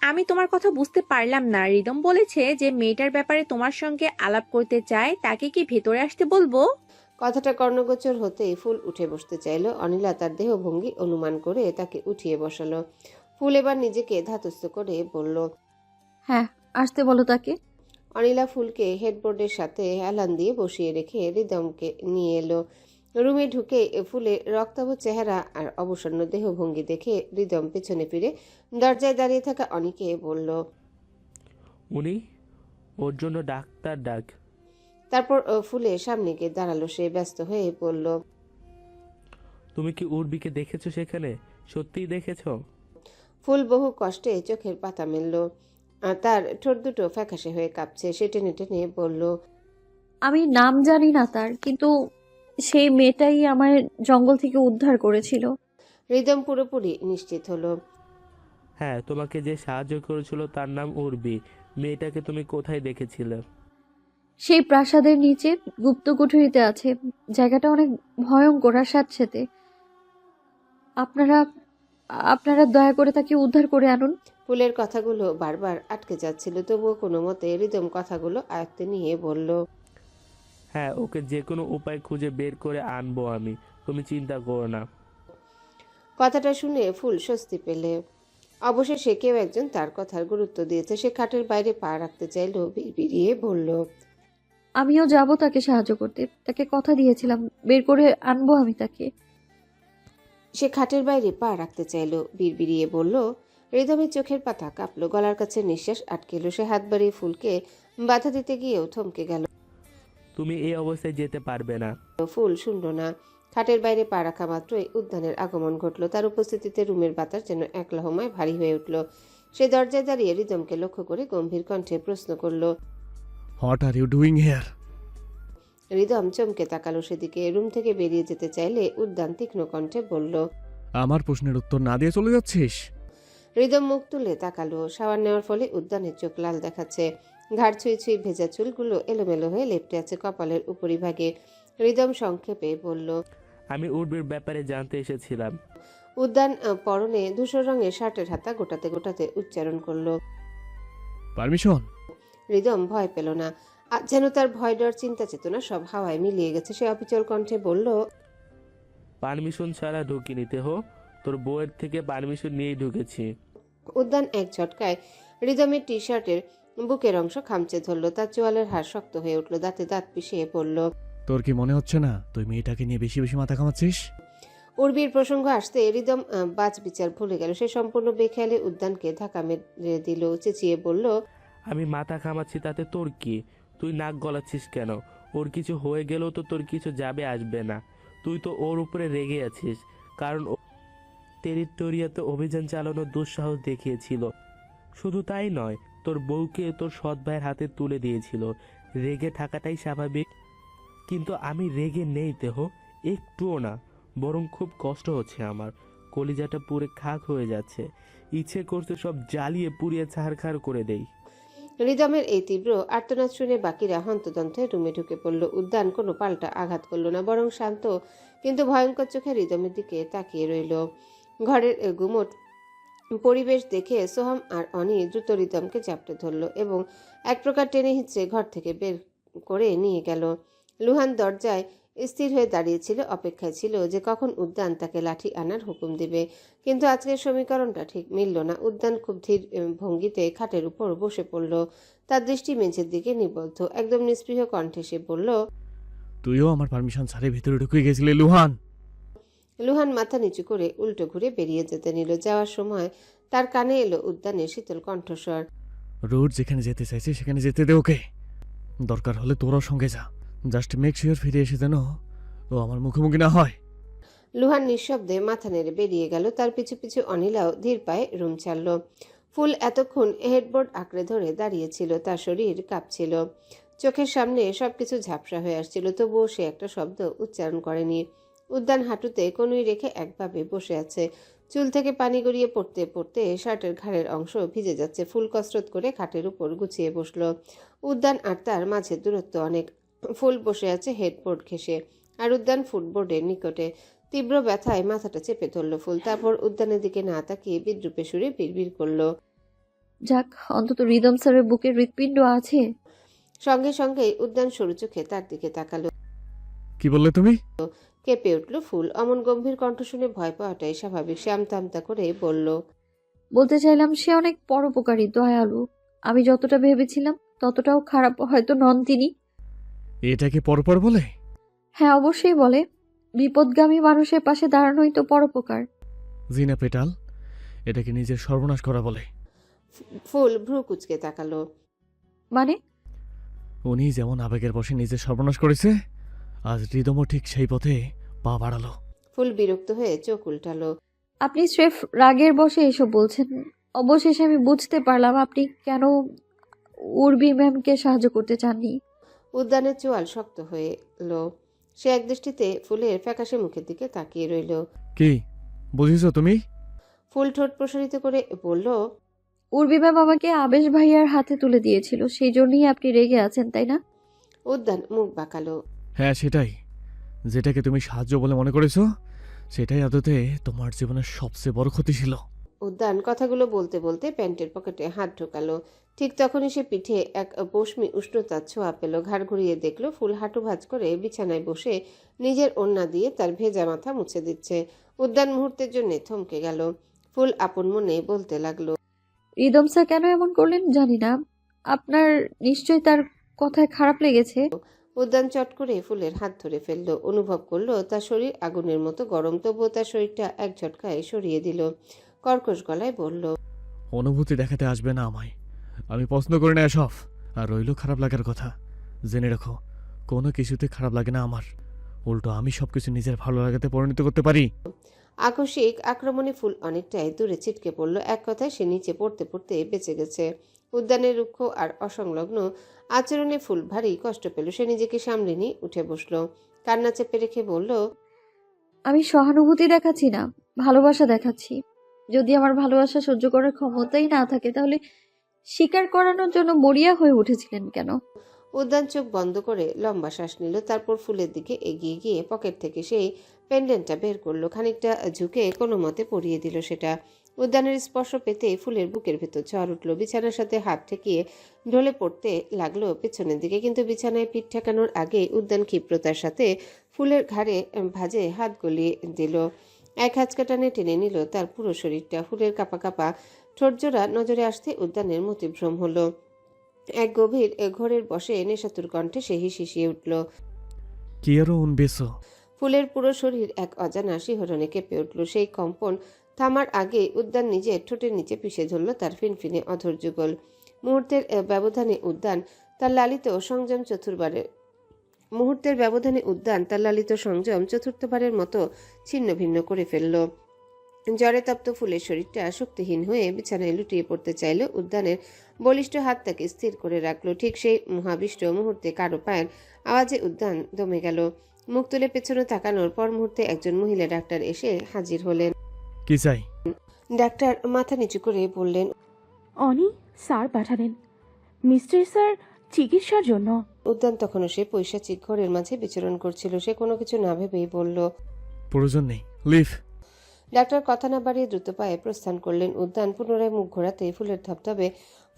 [SPEAKER 8] আমি তোমার কথা বুঝতে পারলাম না। রিদম বলেছে যে মেয়েটার ব্যাপারে তোমার সঙ্গে আলাপ করতে চায়, তাকে কি ভেতরে আসতে বলবো?
[SPEAKER 1] কথাটা কর্ণগোচর হতেই ফুল উঠে বসতে চাইল। অনিলা তার দেহভঙ্গি অনুমান করে তাকে উঠিয়ে বসালো। ফুল এবার নিজেকে ধাতস্থ করে বলল,
[SPEAKER 3] হ্যাঁ, আসতে বলো তাকে।
[SPEAKER 1] অনিলা ফুলকে হেডবোর্ডের সাথে হেলান দিয়ে বসিয়ে রেখে রিদমকে নিয়ে এলো। রুমে ঢুকে ফুলের রক্তাভ চেহারা আর অবসন্ন দেহভঙ্গি দেখে রিদম পেছনে ফিরে দরজায় দাঁড়িয়ে থাকা অনিকে বলল,
[SPEAKER 9] উনি ওর জন্য ডাক্তার ডাক।
[SPEAKER 1] তারপর ফুলের সামনে গিয়ে দাঁড়ালো। সে ব্যস্ত হয়ে বলল,
[SPEAKER 9] তুমি কি উর্বিকে দেখেছো সেখানে? সত্যিই দেখেছো?
[SPEAKER 1] ফুল বহু কষ্টে চোখের পাতা মেলল। তার ঠোঁট দুটো ফ্যাকাশে হয়ে কাঁপছে। সে টেনে টেনে বলল,
[SPEAKER 3] আমি নাম জানি না তার, কিন্তু সেই মেয়েটাই আমায় জঙ্গল থেকে উদ্ধার করেছিল।
[SPEAKER 1] রিদম পুরোপুরি নিশ্চিত হলো।
[SPEAKER 9] হ্যাঁ, তোমাকে যে সাহায্য করেছিল তার নাম উর্বি। মেয়েটাকে তুমি কোথায় দেখেছিলে?
[SPEAKER 3] সেই প্রাসাদের নিচে গুপ্ত কুঠুরিতে আছে। জায়গাটা অনেক ভয়ঙ্কর আর স্যাঁতসেঁতে। আপনারা আপনারা দয়া করে তাকে উদ্ধার করে আনুন।
[SPEAKER 1] ফুলের কথাগুলো বারবার আটকে যাচ্ছিল, তবুও কোনো মতে রিদম কথাগুলো আয়ত্তে নিয়ে বলল,
[SPEAKER 9] হ্যাঁ, ওকে যে কোনো উপায় খুঁজে বের করে আনবো আমি, তুমি চিন্তা করো না।
[SPEAKER 1] কথাটা শুনে ফুল স্বস্তি পেলে। অবশেষে কেউ একজন তার কথার গুরুত্ব দিয়েছে। সে খাটের বাইরে পা রাখতে চাইল, বিড়বিড়িয়ে বলল,
[SPEAKER 3] আমিও যাব তাকে সাহায্য করতে। তাকে কথা দিয়েছিলাম, বের করে আনবো আমি তাকে।
[SPEAKER 1] সে খাটের বাইরে পা রাখতে চাইল, বিড়বিড়িয়ে বলল। রিদমের চোখের পাতা কাঁপলো, গলার কাছে নিঃশ্বাস আটকে এলো। সে হাত বাড়িয়ে ফুলকে বাধা দিতে গিয়েও থমকে গেল।
[SPEAKER 9] তুমি এই অবস্থায় যেতে পারবে না।
[SPEAKER 1] ফুল শুনল না। খাটের বাইরে পা রাখা মাত্রই উদ্যানের আগমন ঘটল। তার উপস্থিতিতে রুমের বাতাস যেন এক লহমায় ভারী হয়ে উঠল। সে দরজায় দাঁড়িয়ে রিদমকে লক্ষ্য করে গম্ভীর কণ্ঠে প্রশ্ন করল।
[SPEAKER 2] What are you doing here?
[SPEAKER 1] Ridom চমকে তাকালো সেদিকে। রুম থেকে বেরিয়ে যেতে চাইলে উদ্যান তীক্ষ্ণ কণ্ঠে বলল,
[SPEAKER 2] আমার প্রশ্নের উত্তর না দিয়ে চলে যাচ্ছিস?
[SPEAKER 1] রিদম মুখ তুলে তাকালো। শাওয়ার নেওয়ার ফলে উদ্যানের চোখ লাল দেখাচ্ছে। ঘাড় ছুঁই ছুঁই ভেজা চুলগুলো এলোমেলো হয়ে লেপ্টে আছে কপালের উপরিভাগে। রিদম সংক্ষেপে বলল,
[SPEAKER 9] আমি উর্বির ব্যাপারে জানতে এসেছিলাম।
[SPEAKER 1] উদ্যান পরনে ধূসর রঙের শার্টের হাতা গোটাতে গোটাতে উচ্চারণ করলো।
[SPEAKER 2] পারমিশন?
[SPEAKER 1] রিদম ভয় পেল না। আজ যেন তার ভয় ডর চিন্তা চেতনা সব হাওয়ায় মিলিয়ে গেছে। সে অবিচল কণ্ঠে বলল,
[SPEAKER 9] পারমিশন ছাড়া ঢুকিনি তেহ, তোর বউয়ের থেকে পারমিশন নিয়েই ঢুকেছি।
[SPEAKER 1] উদ্যান এক ঝটকায় রিদমের টি শার্টের বুকের অংশ খামচে ধরল। তার চোয়ালের হাড় শক্ত হয়ে উঠল। দাঁতে দাঁত পিষিয়ে পড়ল।
[SPEAKER 2] তোর কি মনে হচ্ছে না তুই মেয়েটাকে নিয়ে বেশি বেশি মাথা কামাচ্ছিস?
[SPEAKER 1] উর্বির প্রসঙ্গ আসতে রিদম বাজ বিচার ভুলে গেল। সে সম্পূর্ণ বেখেয়ালে উদ্যানকে ধাক্কা মেরে দিল। চেঁচিয়ে বলল,
[SPEAKER 9] আমি মাথা ঘামাচ্ছি তাতে তোর কি? তুই নাক গলাচ্ছিস কেন? ওর কিছু হয়ে গেলেও তো তোর কিছু যাবে আসবে না। তুই তো ওর উপরে রেগে আছিস, কারণ ও টেরিটোরিয়াতে অভিযান চালানোর দুঃসাহস দেখিয়েছিল। শুধু তাই নয়, তোর বউকে তোর সৎ ভাইয়ের হাতে তুলে দিয়েছিল। রেগে থাকাটাই স্বাভাবিক, কিন্তু আমি রেগে নেই দেহ, একটুও না। বরং খুব কষ্ট হচ্ছে আমার। কলিজাটা পুরে খাক হয়ে যাচ্ছে। ইচ্ছে করছে সব জ্বালিয়ে পুড়িয়ে ছাড়খাড় করে দেই।
[SPEAKER 1] রিদমের এই তীব্র আর্তনাদ শুনে বাকিরা হন্তদন্তে রুমে ঢুকে পড়ল। উদ্যান কোনো পাল্টা আঘাত করল না, বরং শান্ত কিন্তু ভয়ঙ্কর চোখে রিদমের দিকে তাকিয়ে রইল। ঘরের গুমট পরিবেশ দেখে সোহাম আর অনি দ্রুত রিদমকে চাপটে ধরল এবং এক প্রকার টেনে হিঁচড়ে ঘর থেকে বের করে নিয়ে গেল। লুহান দরজায় স্থির হয়ে দাঁড়িয়েছিল, অপেক্ষায় ছিল যে কখন উদ্যান তাকে লাঠি আনার হুকুম দিবে। কিন্তু আজকের সমীকরণটা ঠিক মিলল না। উদ্যান খুব ধীর ভঙ্গিতে খাটের উপর বসে পড়ল, তার দৃষ্টি মেঝের দিকে নিবদ্ধ। একদম নিস্পৃহ কণ্ঠে সে বলল,
[SPEAKER 2] তুইও আমার পারমিশন ছাড়ে ভিতরে ঢুকে গেছিলি লুহান।
[SPEAKER 1] লুহান মাথা নিচু করে উল্টো ঘুরে বেরিয়ে যেতে নিল। যাওয়ার সময় তার কানে এলো উদ্যানের শীতল কণ্ঠস্বর।
[SPEAKER 2] রোড যেখানে যেতে চাইছে সেখানে যেতে দে ওকে। দরকার হলে তোরাও সঙ্গে যা, জাস্ট মেক শিওর ফিরে এসে যেন ও আমার মুখোমুখি না হয়।
[SPEAKER 1] লুহান নিঃশব্দে মাথা নেড়ে বেরিয়ে গেল। তার পিছু পিছু অনিলাও ধীর পায়ে রুম ছাড়ল। ফুল এতক্ষণ হেডবোর্ড আঁকড়ে ধরে দাঁড়িয়েছিল, তার শরীর কাঁপছিল, চোখের সামনে সবকিছু ঝাপসা হয়ে আসছিল। তবুও সে একটা শব্দ উচ্চারণ করেনি। উদ্যান হাঁটুতে কনুই রেখে একভাবে বসে আছে, চুল থেকে পানি গড়িয়ে পড়তে পড়তে শার্টের ঘাড়ের অংশ ভিজে যাচ্ছে। ফুল কসরত করে খাটের উপর গুছিয়ে বসলো। উদ্যান আর তার মাঝে দূরত্ব অনেক। ফুল বসে আছে হেডবোর্ড ঘেঁষে, আর উদ্যান ফুটবোর্ডের নিকটে। তীব্র ব্যথায় মাথাটা চেপে ধরল ফুল। তারপর উদ্যানের দিকে না তাকিয়ে বিদ্রুপে সুরে বিড়বিড় করলো।
[SPEAKER 3] যাক, অন্তত রিদম স্যারের বুকে হৃৎপিণ্ড আছে।
[SPEAKER 1] সঙ্গে সঙ্গেই উদ্যান সরু চোখে তার দিকে তাকালো।
[SPEAKER 2] কি বললে তুমি?
[SPEAKER 1] কেঁপে উঠল ফুল। অমন গম্ভীর কণ্ঠ শুনে ভয় পাওয়াটাই স্বাভাবিক। সে আমতা আমতা করে বলল,
[SPEAKER 3] বলতে চাইলাম সে অনেক পরোপকারী, দয়ালু। আমি যতটা ভেবেছিলাম ততটাও খারাপ হয়তো নন তিনি।
[SPEAKER 2] এটাকে পরপর বলে?
[SPEAKER 3] হ্যাঁ, অবশ্যই বলে। বিপদগামী মানুষের পাশে দাঁড়ানোই তো পরোপকার।
[SPEAKER 2] জিনা পেটাল, এটাকে নিজের সর্বনাশ করা বলে।
[SPEAKER 1] ফুল ভ্রু কুচকে তাকালো।
[SPEAKER 3] মানে?
[SPEAKER 2] উনি যেমন আবেগের বশে নিজের সর্বনাশ করেছে, আজ হৃদমও ঠিক সেই পথে পা বাড়ালো।
[SPEAKER 1] ফুল বিরক্ত হয়ে চোখ উল্টালো।
[SPEAKER 3] আপনি স্রেফ রাগের বশে এসব বলছেন। অবশেষে আমি বুঝতে পারলাম আপনি কেন উর্বি ম্যামকে সাহায্য করতে চাননি।
[SPEAKER 1] উদ্যানের চোয়াল শক্ত হয়ে এলো। সে একদৃষ্টিতে ফুলের ফ্যাকাশে মুখের দিকে তাকিয়ে রইল।
[SPEAKER 2] কি বুঝিস তুমি?
[SPEAKER 1] ফুল ঠোঁট প্রসারিত করে বলল,
[SPEAKER 3] উর্বি ম্যাম আমাকে আবেশ ভাইয়ার হাতে তুলে দিয়েছিল, সেই জন্যই আপনি রেগে আছেন, তাই না?
[SPEAKER 1] উদ্যান মুখ বাঁকালো।
[SPEAKER 2] হ্যাঁ সেটাই, যেটাকে তুমি সাহায্য বলে মনে করেছো সেটাই আদতে তোমার জীবনের সবচেয়ে বড় ক্ষতি ছিল।
[SPEAKER 1] উদ্যান কথাগুলো বলতে বলতে প্যান্টের পকেটে হাত ঢোকালো। ঠিক তখনই সে পিঠে এক পশমি উষ্ণতার ছোঁয়া পেল। ঘাড় ঘুরিয়ে দেখলো ফুল হাঁটু ভাঁজ করে বিছানায় বসে নিজের ওড়না দিয়ে তার ভেজা মাথা মুছে দিচ্ছে। উদ্যান মুহূর্তের জন্য থমকে গেল। ফুল আপন মনে বলতে লাগলো,
[SPEAKER 3] রিদম স্যার কেন এমন করলেন জানি না। আপনার নিশ্চয়ই তার কথায় খারাপ লেগেছে।
[SPEAKER 1] উদ্যান চট করে ফুলের হাত ধরে ফেললো। অনুভব করলো তার শরীর আগুনের মতো গরম, তবুও তার শরীরটা এক ঝটকায় সরিয়ে দিল। কর্কশ গলায় বলল,
[SPEAKER 2] অনুভূতি দেখাতে আসবে না আমায়, আমি পছন্দ করি না এসব। আর রইল খারাপ লাগার কথা, জেনে রাখো কোনো কিছুতে খারাপ লাগে না আমার। উল্টো আমি সবকিছু নিজের ভালো লাগাতে পরিণত করতে পারি।
[SPEAKER 1] আকস্মিক আক্রমণে ফুল অনেকটাই দূরে ছিটকে পড়ল। এক কথায় সে নিচে পড়তে পড়তে বেঁচে গেছে। উদ্যানের রুক্ষ আর অসংলগ্ন আচরণে ফুল ভারী কষ্ট পেল। সে নিজেকে সামলে নিয়ে উঠে বসলো। কান্না চেপে রেখে বলল,
[SPEAKER 3] আমি সহানুভূতি দেখাচ্ছি না, ভালোবাসা দেখাচ্ছি। যদি আমার ভালোবাসা সহ্য করার ক্ষমতাই না থাকে তাহলে স্বীকার করানোর জন্য মরিয়া হয়ে উঠেছিলেন কেন?
[SPEAKER 1] উদ্যান চোখ বন্ধ করে লম্বা শ্বাস নিল। তারপর ফুলের দিকে এগিয়ে গিয়ে পকেট থেকে সেই পেন্ডেন্টটা বের করলো। খানিকটা ঝুঁকে কোনো মতে পরিয়ে দিল সেটা। উদ্যানের স্পর্শ পেতে ফুলের বুকের ভেতর ঝড় উঠল। বিছানার সাথে হাত ঠেকিয়ে ঢলে পড়তে লাগলো পেছনের দিকে। কিন্তু বিছানায় পিঠ ঠেকানোর আগে উদ্যান ক্ষিপ্রতার সাথে ফুলের ঘাড়ে ভাঁজে হাত গলিয়ে দিল। এক হাঁচকাটানে টেনে নিল তার পুরো শরীরটা। ফুলের কাঁপা কাঁপা ঠোঁটজোড়া নজরে আসতে উদ্যানের মতিভ্রম হলো। এক গভীর ঘোরের বসে নেশাতুর কণ্ঠে সে হিসিয়ে উঠল।
[SPEAKER 2] কিয়ারো উন বেসো।
[SPEAKER 1] ফুলের পুরো শরীর এক অজানা শিহরণে কেঁপে উঠল। সেই কম্পন থামার আগে উদ্যান নিজের ঠোঁটের নিচে পিষে ধরল তার ফিনফিনে অধর যুগল। মুহূর্তের ব্যবধানে উদ্যান তার লালিত সংযম চতুর্থবারের মতো ছিন্ন ভিন্ন করে ফেলল। জ্বরে তপ্ত ফুলের শরীরটা শক্তিহীন হয়ে বিছানায় লুটিয়ে পড়তে চাইল। উদ্যানের বলিষ্ঠ হাত তাকে স্থির করে রাখলো। ঠিক সেই মহাবিষ্ট মুহূর্তে কারো পায়ের আওয়াজে উদ্যান দমে গেল। মুখ তুলে পেছনে তাকানোর পর মুহূর্তে একজন মহিলা ডাক্তার এসে হাজির হলেন।
[SPEAKER 2] কি চাই?
[SPEAKER 1] ডাক্তার মাথা নিচু করে বললেন,
[SPEAKER 11] অনি স্যার পাঠালেন মিস্টার স্যার চিকিৎসার জন্য।
[SPEAKER 1] উদ্যান তখনও সে পৈশাচিক ঘরের মাঝে বিচরণ করছিল। সে কোনো কিছু না ভেবেই বলল,
[SPEAKER 2] প্রয়োজন নেই, লিভ।
[SPEAKER 1] ডাক্তার কথা না বাড়িয়ে দ্রুত পায়ে প্রস্থান করলেন। উদ্যান পুনরায় মুখ ঘোরাতে ফুলের ধবধবে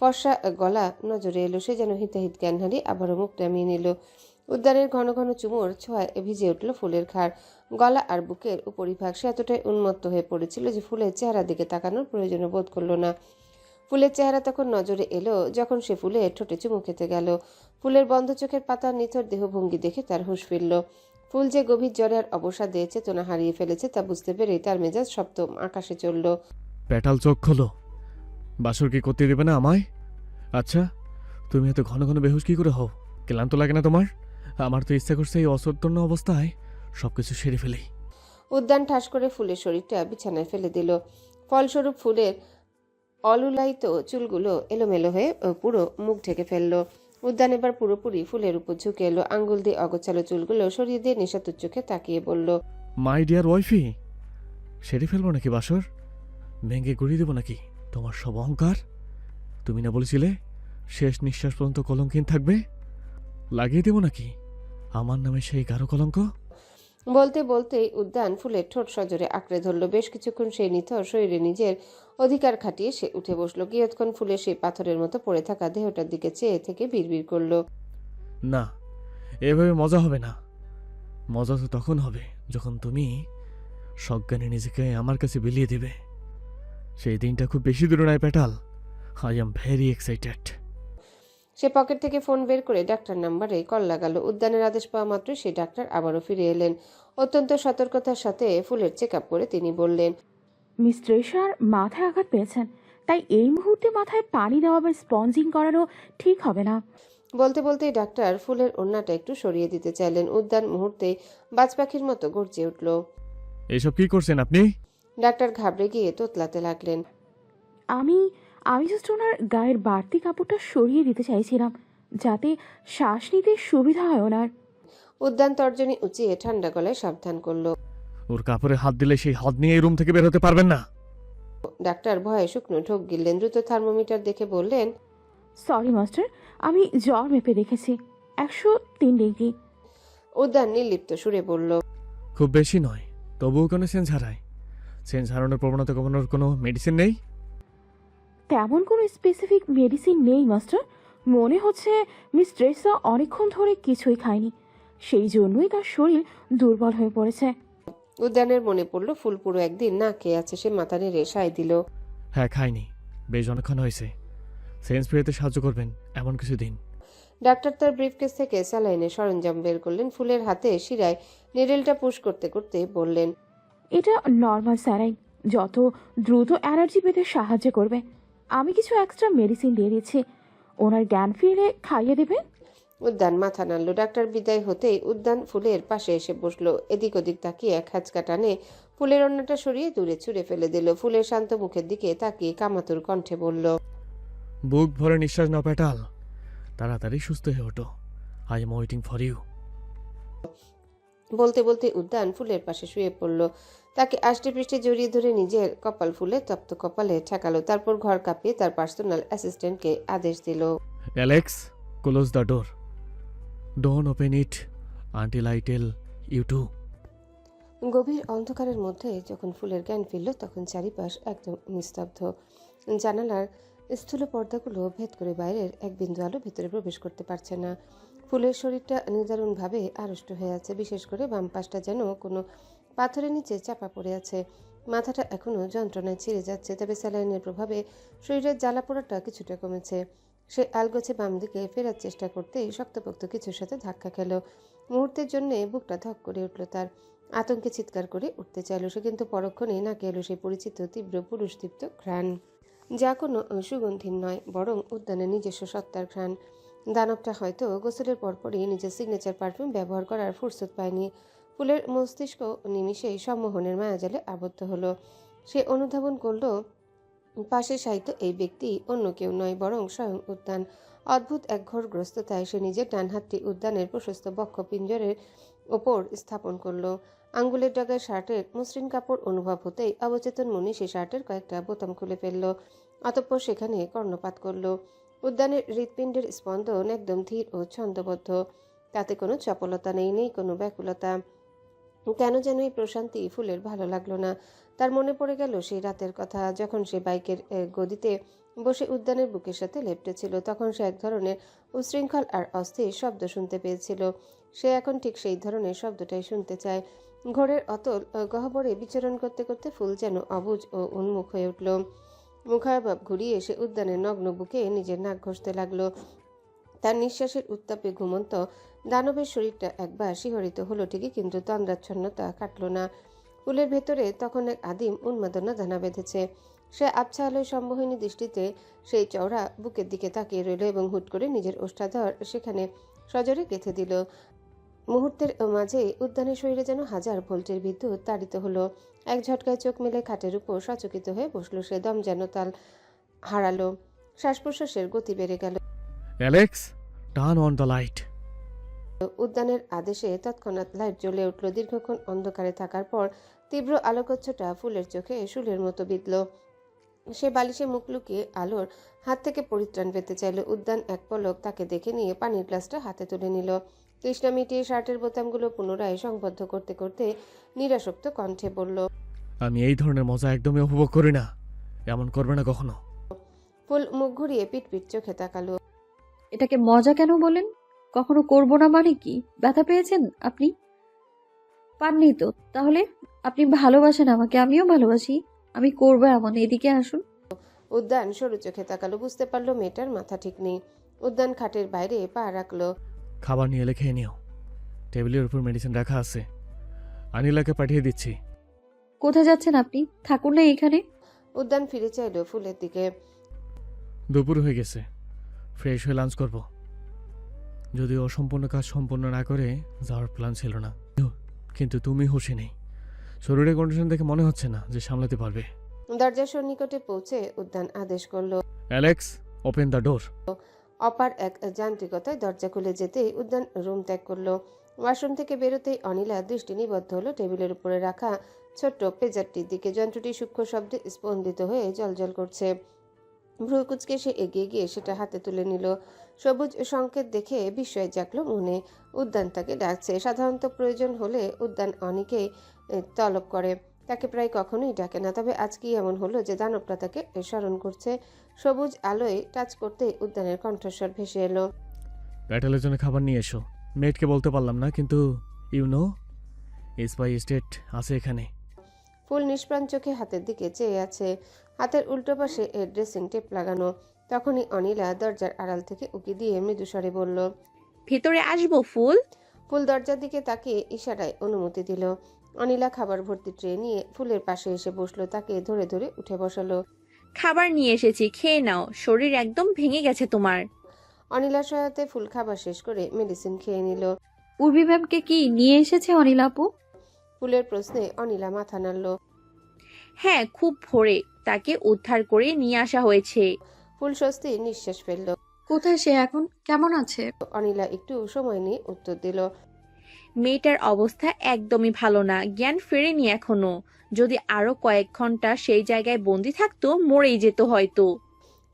[SPEAKER 1] ফর্সা গলা নজরে এলো। সে যেন হিতাহিত জ্ঞান হারিয়ে আবারও মুখ নামিয়ে নিল। উদ্যানের ঘন ঘন চুমুর ছোঁয়ায় ভিজে উঠল ফুলের ঘাড়, গলা আর বুকের উপরিভাগ। সে এতটাই উন্মত্ত হয়ে পড়েছিল যে ফুলের চেহারার দিকে তাকানোর প্রয়োজন বোধ করল না। ফুলের চেহারা তখন নজরে এলো যখন সে ফুলের ঠোঁটে চুমু খেতে গেল। ফুলের বন্ধ চোখের পাতার নিথর দেহভঙ্গি দেখে তার হুঁশ ফিরল। ফুল যে গভীর জ্বরে আর অবসাদে চেতনা হারিয়ে ফেলেছে তা বুঝতে পেরে তার মেজাজ সপ্তম আকাশে চলল।
[SPEAKER 2] পেটাল চোখ খোলো। বাসর কি করতে দেবে না আমায়? আচ্ছা, তুমি এত ঘন ঘন বেহুশ কি করে হও? ক্লান্ত লাগে না তোমার? আমার তো ইচ্ছা করছে এই অসর্তন্য অবস্থায় সবকিছু সেরে ফেলি।
[SPEAKER 1] উদ্যান ঠাস করে ফুলের শরীরটা বিছানায় ফেলে দিল। ফলস্বরূপ ফুলের অলুলায়িত চুলগুলো এলোমেলো হয়ে পুরো মুখ ঢেকে ফেলল। উদ্যান এবার পুরোপুরি ফুলের উপর ঝুঁকে এলো। আঙ্গুল দিয়ে অগোছালো চুলগুলো সরিয়ে দিয়ে নিশাতুর চোখে তাকিয়ে বলল,
[SPEAKER 2] মাই ডিয়ার ওয়াইফি, সেরে ফেলবো নাকি বাসর? ভেঙে গুড়িয়ে দেবো নাকি তোমার সব অহংকার? তুমি না বলেছিলে শেষ নিঃশ্বাস পর্যন্ত কলঙ্কহীন থাকবে? লাগিয়ে দেবো নাকি আমার নামে সেই গাঢ় কলঙ্ক?
[SPEAKER 1] বলতে বলতেই উদ্যান ফুলের ঠোঁট সজোরে আঁকড়ে ধরল। বেশ কিছুক্ষণ সেই নিথর শরীরে নিজের অধিকার খাটিয়ে সে উঠে বসল। কিয়ৎক্ষণ ফুলের সেই পাথরের মতো পড়ে থাকা দেহটার দিকে চেয়ে থেকে বিড়বিড় করল,
[SPEAKER 2] না, এভাবে মজা হবে না। মজা তো তখন হবে যখন তুমি সজ্ঞানে নিজেকে আমার কাছে বিলিয়ে দিবে। সেই দিনটা খুব বেশি দূরে নয় petal. I am very excited.
[SPEAKER 1] Say pocket থেকে ফোন বের করে ডাক্তার নাম্বারে কল লাগালো। উদ্যানের আদেশ পাওয়া মাত্রই সেই ডাক্তার আবারও ফিরে এলেন। অত্যন্ত সতর্কতার সাথে ফুলের চেক আপ করে তিনি বললেন,
[SPEAKER 11] মিস ট্রেসার মাথায় আঘাত পেয়েছেন, তাই এই মুহূর্তে মাথায় পানি দেওয়া বা স্পঞ্জিং করানো ঠিক হবে না।
[SPEAKER 1] বলতে বলতেই ডাক্তার ফুলের ওড়নাটা একটু সরিয়ে দিতে চাইলেন। উদ্যান মুহূর্তে বাজ পাখির মতো গর্জে উঠল।
[SPEAKER 2] এইসব কি করছেন আপনি?
[SPEAKER 1] ডাক্তার ঘাবড়ে গিয়ে তোতলাতে লাগলেন,
[SPEAKER 11] আমি আমি জাস্ট ওনার গায়ের বাড়তি কাপড়টা সরিয়ে দিতে চাইছিলাম, যাতে শ্বাস নিতে সুবিধা হয় ওনার।
[SPEAKER 1] উদ্যান তর্জনী উঁচিয়ে ঠান্ডা গলায় সাবধান করল।
[SPEAKER 2] ওর কাপড়ে হাত দিলে সেই হাত নিয়ে এই রুম থেকে বের হতে পারবেন না।
[SPEAKER 1] ডাক্তার ভয়ে শুকনো ঢোক গিললেন। দ্রুত থার্মোমিটার দেখে বললেন,
[SPEAKER 11] সরি মাস্টার, আমি জ্বর মেপে দেখেছি, 103 ডিগ্রি।
[SPEAKER 1] উদ্যান নির্লিপ্ত সুরে বলল,
[SPEAKER 2] খুব বেশি নয়, তবুও কোনো সেন্স হারায়। সেন্স হারানোর প্রবণতা কমানোর কোনো মেডিসিন নেই?
[SPEAKER 11] তেমন কোনো স্পেসিফিক মেডিসিন নেই মাস্টার। মনে হচ্ছে মিস ট্রেসা অনেকক্ষণ ধরে কিছুই খায়নি, সেই জন্যই তার শরীর দুর্বল হয়ে পড়েছে।
[SPEAKER 1] উদ্যানের মনে পড়ল ফুল পুরো একদিন না খেয়ে আছে। সে মাথা নেড়ে সায় দিল,
[SPEAKER 2] হ্যাঁ, খাইনি, বেশ অনেকক্ষণ হয়েছে। সেন্স ফিরেতে সাহায্য করবেন এমন কিছু দিন।
[SPEAKER 1] ডাক্তার তার ব্রিফকেস থেকে স্যালাইনের সরঞ্জাম বের করলেন। ফুলের হাতে শিরায় নিডেলটা পুশ করতে করতে বললেন,
[SPEAKER 11] এটা নর্মাল স্যালাইন, যত দ্রুত এনার্জি পেতে সাহায্য করবে। আমি কিছু এক্সট্রা মেডিসিন দিয়ে দিচ্ছি, ওনার জ্ঞান ফিরে খাইয়ে দেবে।
[SPEAKER 1] উদ্যান মাথা নাড়ল। ডাক্তার বিদায় হতেই উদ্যান ফুলের পাশে এসে বসলো। এদিক ওদিক তাকিয়ে এক হ্যাচকা টানে ফুলের অন্যটা সরিয়ে দূরে ছুঁড়ে ফেলে দিল। ফুলের শান্ত মুখের দিকে তাকিয়ে কামাতুর কণ্ঠে বলল,
[SPEAKER 2] বুক ভরে নিঃশ্বাস নাও পেটাল, তাড়াতাড়ি সুস্থ হয়ে ওঠো। I am waiting for you.
[SPEAKER 1] বলতে বলতে উদ্যান ফুলের পাশে শুয়ে পড়ল। তাকে আষ্টে পৃষ্ঠে জড়িয়ে ধরে নিজের কপাল ফুলে তপ্ত কপালে ঠেকালো। তারপর ঘর কাঁপিয়ে তার পার্সোনাল অ্যাসিস্ট্যান্টকে আদেশ দিল,
[SPEAKER 2] Alex, close the door. Don't open it until I tell you to.
[SPEAKER 1] গভীর অন্ধকারের মধ্যে যখন ফুলের জ্ঞান ফিরল তখন চারিপাশ একদম নিস্তব্ধ। জানালার স্থূল পর্দাগুলো ভেদ করে বাইরের এক বিন্দু আলো ভেতরে প্রবেশ করতে পারছে না। ফুলের শরীরটা নিদারুণভাবে আড়ষ্ট হয়ে আছে। বিশেষ করে বাম পাশটা যেন কোনো পাথরের নিচে চাপা পড়ে আছে। মাথাটা এখনো যন্ত্রণায় ছিঁড়ে যাচ্ছে, তবে স্যালাইনের প্রভাবে শরীরের জ্বালা পোড়াটা কিছুটা কমেছে। সে আলগোছে বাম দিকে ফেরার চেষ্টা করতেই শক্তপোক্ত কিছুর সাথে ধাক্কা খেল। মুহূর্তের জন্য বুকটা ধক করে উঠল তার। আতঙ্কে চিৎকার করে উঠতে চাইল সে, কিন্তু পরক্ষণেই নাকে এলো সেই পরিচিত তীব্র পুরুষদীপ্ত ঘ্রাণ, যা কোনো সুগন্ধির নয়, বরং উদ্যানের নিজস্ব সত্তার ঘ্রাণ। দানবটা হয়তো গোসলের পরপরই নিজের সিগনেচার পারফিউম ব্যবহার করার ফুরসত পায়নি। ফুলের মস্তিষ্ক নিমিষেই সম্মোহনের মায়াজালে আবদ্ধ হলো। সে অনুধাবন করল পাশে সাহিত্য এই ব্যক্তি অন্য কেউ নয়, বরং স্বয়ং উদ্যান। অদ্ভুত এক ঘোরগ্রস্ততায় সে নিজের ডান হাতটি উদ্যানের প্রশস্ত বক্ষ পিঞ্জরের ওপর স্থাপন করলো। আঙ্গুলের ডগায় শার্টের মসৃণ কাপড় অনুভব হতেই অবচেতন মনে সে শার্টের কয়েকটা বোতাম খুলে ফেলল। অতঃপর সেখানে কর্ণপাত করল। উদ্যানের হৃৎপিণ্ডের স্পন্দন একদম ধীর ও ছন্দবদ্ধ, তাতে কোনো চপলতা নেই, নেই কোনো ব্যাকুলতা। কেন যেন এই প্রশান্তি ফুলের ভালো লাগলো না। তার মনে পড়ে গেল সেই রাতের কথা, যখন সে বাইকের গদিতে বসে উদ্যানের বুকের সাথে লেপ্টেছিল। তখন সে এক ধরনের উচ্ছৃঙ্খল আর অস্থির শব্দ শুনতে পেয়েছিল। সে এখন ঠিক সেই ধরনের শব্দটাই শুনতে চায়। ঘোরের অতল গহ্বরে বিচরণ করতে করতে ফুল যেন অবুঝ ও উন্মুখ হয়ে উঠল। মুখাভাব ঘুরিয়ে সে উদ্যানের নগ্ন বুকে নিজের নাক ঘষতে লাগলো। তার নিঃশ্বাসের উত্তাপে ঘুমন্ত দানবের শরীরটা একবার শিহরিত হলো ঠিকই, কিন্তু তন্দ্রাচ্ছন্নতা কাটল না। ফুলের ভেতরে তখন এক আদিম উন্মাদনা দানা বেঁধেছে। সে আবছা আলোয় সম্মোহিনী দৃষ্টিতে সেই চওড়া বুকের দিকে তাকিয়ে রইল এবং হুট করে নিজের ওষ্ঠাধর সেখানে সজোরে গেঁথে দিল। মুহূর্তের মাঝে উদ্যানের শরীরে যেন হাজার ভোল্টের বিদ্যুৎ তাড়িত হলো। এক ঝটকায় চোখ মেলে খাটের উপর সচকিত হয়ে বসল সে। দম যেন তাল হারালো, শ্বাস প্রশ্বাসের গতি বেড়ে গেল।
[SPEAKER 2] Alex, turn on the light.
[SPEAKER 1] উদ্যানের আদেশে তৎক্ষণাৎ লাইট জ্বলে উঠল। দীর্ঘক্ষণ অন্ধকারে থাকার পর তীব্র আলোকচ্ছটা ফুলের চোখে শুলের মতো বিঁধল। সে বালিশে মুখ লুকিয়ে আলোর হাত থেকে পরিত্রাণ পেতে চাইল। উদ্যান এক পলক তাকে দেখে নিয়ে পানির গ্লাসটা হাতে তুলে নিল। তৃষ্ণা মিটিয়ে শার্টের বোতামগুলো পুনরায় সংবদ্ধ করতে করতে নিরাসক্ত কণ্ঠে বলল,
[SPEAKER 2] আমি এই ধরনের মজা একদমই উপভোগ করি না। এমন করবে না কখনো।
[SPEAKER 1] ফুল মুখ ঘুরিয়ে পিটপিট চোখে তাকালো।
[SPEAKER 3] এটাকে মজা কেন বলেন? কখনো করব না মানে কি? ব্যথা পেয়েছেন আপনি? পাননি তো? তাহলে আপনি ভালোবাসেন আমাকে, আমিও ভালোবাসি। আমি করবো এমন। এদিকে আসুন।
[SPEAKER 1] উদ্যান সরু চোখে তাকালো। বুঝতে পারলো মেয়েটার মাথা ঠিক নেই। উদ্যান খাটের বাইরে পা রাখলো।
[SPEAKER 2] খাবার নিয়ে এলে খেয়ে নিও। টেবিলের উপর মেডিসিন রাখা আছে, আনিলাকে পাঠিয়ে দিচ্ছি।
[SPEAKER 3] কোথায় যাচ্ছেন আপনি? থাকুন না এখানে।
[SPEAKER 1] উদ্যান ফিরে চাইল ফুলের দিকে।
[SPEAKER 2] দুপুর হয়ে গেছে, ফ্রেশ হয়ে লাঞ্চ করব। যদিও অসম্পূর্ণ কাজ সম্পূর্ণ না করে যাওয়ার প্ল্যান ছিল না, কিন্তু তুমি হুঁশি নেই। শরীরের কন্ডিশন দেখে মনে হচ্ছে না যে সামলাতে পারবে।
[SPEAKER 1] দরজার সন্নিকটে পৌঁছে উদ্যান আদেশ করলো,
[SPEAKER 2] অ্যালেক্স, ওপেন দ্য ডোর।
[SPEAKER 1] অপার এক যান্ত্রিকতায় দরজা খুলে যেতেই উদ্যান রুম ত্যাগ করলো। ওয়াশরুম থেকে বেরোতেই অনিলা দৃষ্টি নিবদ্ধ হলো টেবিলের উপরে রাখা ছোট্ট পেজারটির দিকে। যন্ত্রটি সূক্ষ্ম শব্দে স্পন্দিত হয়ে জ্বলজ্বল করছে। ভ্রু কুচকে সে এগিয়ে গিয়ে সেটা হাতে তুলে নিল। সবুজ সংকেত দেখে বিস্ময় জাগলো মনে। উদ্যান তাকে ডাকছে। সাধারণত প্রয়োজন হলে উদ্যান অনিকে তলব করে, তাকে প্রায় কখনোই ডাকে না। তবে আজকেই এমন হলো যে দানবটা তাকে স্মরণ করছে। সবুজ আলোয় টাচ করতেই উদ্যানের কণ্ঠস্বর ভেসে এলো,
[SPEAKER 2] ব্যাটেলের জন্য খাবার নিয়ে এসো। মেটকে বলতে পারলাম না, কিন্তু ইউনো স্পাই স্টেট আছে এখানে।
[SPEAKER 1] ফুল নিষ্প্রাণ চোখে হাতের দিকে চেয়ে আছে। হাতের উল্টো পাশে ড্রেসিং টেপ লাগানো। তখনই অনিলা দরজার আড়াল থেকে উকি দিয়ে মৃদুস্বরে বলল,
[SPEAKER 8] ভেতরে আসবো ফুল?
[SPEAKER 1] ফুল দরজার দিকে তাকিয়ে ইশারায় অনুমতি দিল। অনিলা খাবার ভর্তি ট্রে নিয়ে ফুলের পাশে এসে বসলো। তাকে ধরে ধরে উঠে বসালো।
[SPEAKER 8] খাবার নিয়ে এসেছি, খেয়ে নাও। শরীর একদম ভেঙে গেছে তোমার।
[SPEAKER 1] অনিলার সহায়তে ফুল খাবার শেষ করে মেডিসিন খেয়ে নিল।
[SPEAKER 3] উর্বি ম্যামকে কি নিয়ে এসেছে অনিল আপু?
[SPEAKER 1] ফুলের প্রশ্নে অনিলা মাথা নাড়ল।
[SPEAKER 8] হ্যাঁ, খুব ভোরে তাকে উদ্ধার করে নিয়ে আসা হয়েছে।
[SPEAKER 1] ফুল স্বস্তির নিঃশ্বাস ফেলল।
[SPEAKER 3] কোথায় সে এখন? কেমন আছে?
[SPEAKER 1] অনিলা একটু সময় নিয়ে উত্তর দিল,
[SPEAKER 8] মেয়েটার অবস্থা একদমই ভালো না, জ্ঞান ফেরেনি এখনো। যদি আরো কয়েক ঘন্টা সেই জায়গায় বন্দি থাকতো মরেই যেত হয়তো।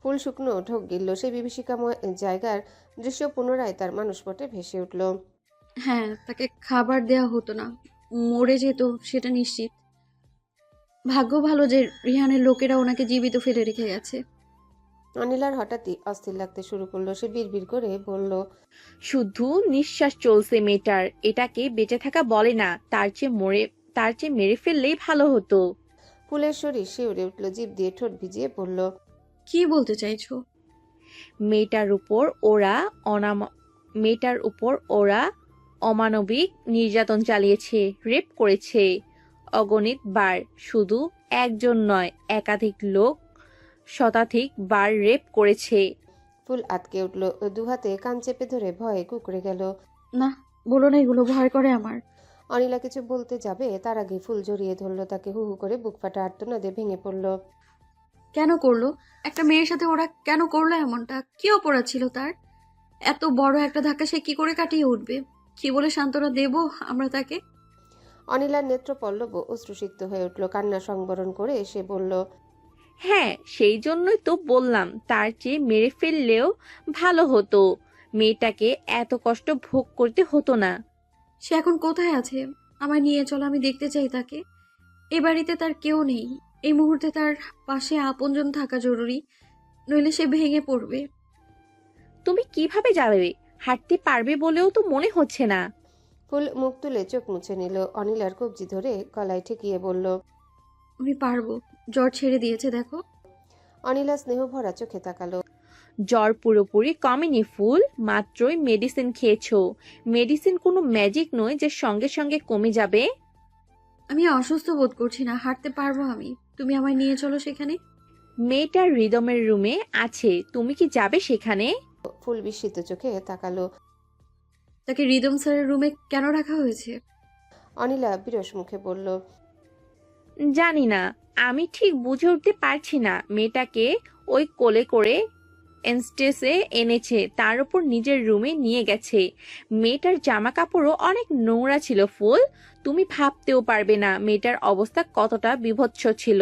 [SPEAKER 1] ফুল শুকনো ঢোক গিলল। সেই বিভীষিকাময় জায়গার দৃশ্য পুনরায় তার মানসপটে ভেসে উঠল।
[SPEAKER 3] হ্যাঁ, তাকে খাবার দেয়া হতো না, মরে যেত সেটা নিশ্চিত। ভাগ্য ভালো যে রিহানের লোকেরা ওনাকে জীবিত ফেলে রেখে গেছে।
[SPEAKER 1] অনিলার হঠাৎই অস্থির লাগতে শুরু করলো। সে বিড়বিড় করে বলল,
[SPEAKER 8] শুধু নিঃশ্বাস চলছে মেয়েটার। এটাকে বেঁচে থাকা বলে না। তার চেয়ে মেরে ফেললেই ভালো হতো।
[SPEAKER 1] ফুলের শরীর শিউরে উঠল। জিভ দিয়ে ঠোঁট ভিজিয়ে বলল,
[SPEAKER 3] কি বলতে চাইছো?
[SPEAKER 8] মেয়েটার উপর ওরা অমানবিক নির্যাতন চালিয়েছে, রেপ করেছে অগণিত বার। শুধু একজন নয়, একাধিক লোক শতাধিক বার রেপ করেছে।
[SPEAKER 1] ফুল আটকে উঠল। দুহাতে কান চেপে ধরে ভয়ে কুঁকড়ে গেল।
[SPEAKER 3] না, বলো না, এগুলো ভয় করে আমার।
[SPEAKER 1] অনিলা কিছু বলতে যাবে তার আগে ফুল জড়িয়ে ধরলো তাকে। হু হু করে বুক ফাটা আর্তনাদে ভেঙে পড়ল।
[SPEAKER 3] কেন করলো? একটা মেয়ের সাথে ওরা কেন করলো এমনটা? কি অপরাধ ছিল তার? এত বড় একটা ধাক্কা সে কি করে কাটিয়ে উঠবে? কি বলে সান্ত্বনা দেব আমরা তাকে?
[SPEAKER 1] অনিলার নেত্র পল্লব অশ্রুসিক্ত হয়ে উঠল। কান্না সংবরণ করে সে বলল,
[SPEAKER 8] হ্যাঁ, সেই জন্যই তো বললাম তার চেয়ে মেরে ফেললেও ভালো হতো। মেয়েটাকে এত কষ্ট ভোগ করতে হতো না।
[SPEAKER 3] সে এখন কোথায় আছে? আমায় নিয়ে চলো, আমি দেখতে চাই তাকে। এ বাড়িতে তার কেউ নেই। এই মুহূর্তে তার পাশে আপনজন থাকা জরুরি। নইলে সে ভেঙে পড়বে।
[SPEAKER 8] তুমি কিভাবে যাবে? হাঁটতে পারবে বলেও তো মনে হচ্ছে না।
[SPEAKER 1] ফুল মুখ তুলে চোখ মুছে নিল। অনিলার কবজি ধরে গলায় ঠেকিয়ে বলল,
[SPEAKER 3] আমি পারবো, জ্বর ছেড়ে দিয়েছে দেখো।
[SPEAKER 1] অনিলা স্নেহ ভরা চোখে তাকালো।
[SPEAKER 8] জ্বর পুরোপুরি কমেনি ফুল, মাত্রই মেডিসিন খেয়েছো। মেডিসিন কোনো ম্যাজিক নয় যে সঙ্গে সঙ্গে কমে যাবে।
[SPEAKER 3] আমি অসুস্থ বোধ করছি না, হাঁটতে পারবো আমি। তুমি আমায় নিয়ে চলো সেখানে।
[SPEAKER 8] মেয়েটার রিদমের রুমে আছে, তুমি কি যাবে সেখানে?
[SPEAKER 1] ফুল বিস্মিত চোখে তাকালো।
[SPEAKER 3] তাকে রিদম স্যারের রুমে কেন রাখা হয়েছে?
[SPEAKER 1] অনিলা বিরস মুখে বলল,
[SPEAKER 8] জানি না, আমি ঠিক বুঝে উঠতে পারছি না। মেয়েটাকে ওই কোলে করে এনস্টেসে এনেছে, তার উপর নিজের রুমে নিয়ে গেছে। মেয়েটার জামা কাপড়ও অনেক নোংরা ছিল ফুল, তুমি ভাবতেও পারবে না মেয়েটার অবস্থা কতটা বিভৎস ছিল।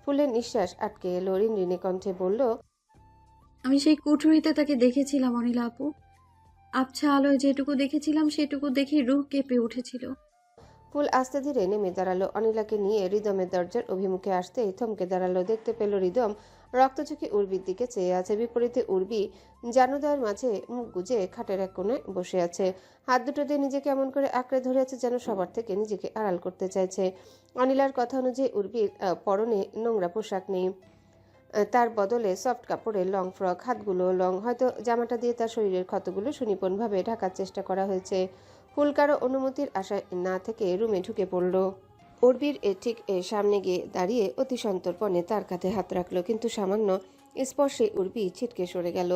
[SPEAKER 1] ফুলের নিঃশ্বাস আটকে এলো। রিনরিনে কণ্ঠে বলল,
[SPEAKER 3] আমি সেই কুঠুরিতে তাকে দেখেছিলাম অনিলা আপু। আবছা আলোয় যেটুকু দেখেছিলাম সেটুকু দেখে রুহ কেঁপে উঠেছিল।
[SPEAKER 1] ফুল আস্তে ধীরে নেমে দাঁড়ালো। অনিলাকে নিয়ে রিদমের দরজার অভিমুখে আসতেই থমকে দাঁড়ালো। দেখতে পেল রিদম রক্তচোখে উর্বির দিকে চেয়ে আছে। বিপরীতে উর্বি জানুদয়ের মাঝে মুখ গুজে খাটের এক কোণে বসে আছে। হাত দুটো দিয়ে নিজেকে এমন করে আঁকড়ে ধরে আছে যেন সবার থেকে নিজেকে আড়াল করতে চাইছে। অনিলার কথা অনুযায়ী উর্বির পরনে নোংরা পোশাক নেই, তার বদলে সফট কাপড়ের লং ফ্রক, হাতগুলো লং। হয়তো জামাটা দিয়ে তার শরীরের ক্ষতগুলো সুনিপুণভাবে ঢাকার চেষ্টা করা হয়েছে। ফুল কারো অনুমতির আশায় না থেকে রুমে ঢুকে পড়ল। উর্বির ঠিক সামনে গিয়ে দাঁড়িয়ে অতি সন্তর্পণে তার কাঁধে হাত রাখলো, কিন্তু সামান্য স্পর্শে উর্বি ছিটকে সরে গেল।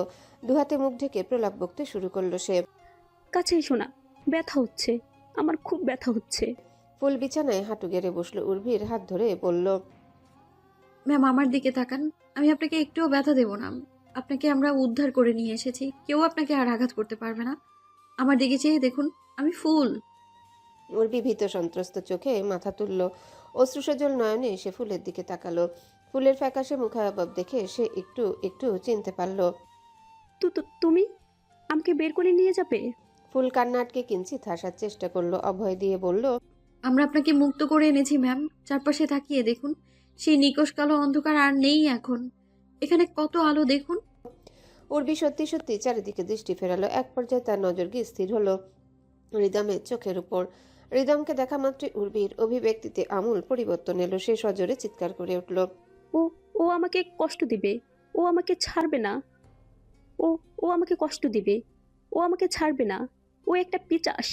[SPEAKER 1] দুহাতে মুখ ঢেকে প্রলাপ বকতে শুরু করলো সে।
[SPEAKER 6] কাছে এসো না, ব্যথা হচ্ছে, আমার খুব ব্যথা হচ্ছে।
[SPEAKER 1] ফুল বিছানায় হাঁটু গেড়ে বসলো। উর্বির হাত ধরে বলল,
[SPEAKER 3] ম্যাম আমার দিকে তাকান, আমি আপনাকে একটুও ব্যথা দেব না। আপনাকে আমরা উদ্ধার করে নিয়ে এসেছি, কেউ আপনাকে আর আঘাত করতে পারবে না। আমার দিকে চেয়ে দেখুন, আমি ফুল।
[SPEAKER 1] উর্বি ভীত সন্ত্রস্ত চোখে মাথা তুলল। অশ্রুসজল নয়নে সে ফুলের দিকে তাকালো। ফুলের ফ্যাকাশে মুখাবব দেখে সে একটু একটু চিনতে পারল।
[SPEAKER 6] তুমি আমাকে বের করে নিয়ে যাবে?
[SPEAKER 1] ফুল কান্না আটকে কিঞ্চিত হাসার চেষ্টা করলো, অভয় দিয়ে বলল,
[SPEAKER 3] আমরা আপনাকে মুক্ত করে এনেছি ম্যাম। চারপাশে তাকিয়ে দেখুন, সেই নিকষ কালো অন্ধকার আর নেই এখন। এখানে কত আলো দেখুন।
[SPEAKER 1] উর্বি সত্যি সত্যি চারিদিকে দৃষ্টি ফেরালো। এক পর্যায়ে তার নজর গিয়ে স্থির হলো রিদমের চোখের উপর। রিদমকে দেখা মাত্রই উর্বির অভিব্যক্তিতে আমূল পরিবর্তন এলো। সে সজোরে চিৎকার করে উঠল,
[SPEAKER 6] ও ও আমাকে কষ্ট দিবে, ও আমাকে ছাড়বে না, ও ও আমাকে কষ্ট দিবে, ও আমাকে ছাড়বে না। ও একটা পিচাস,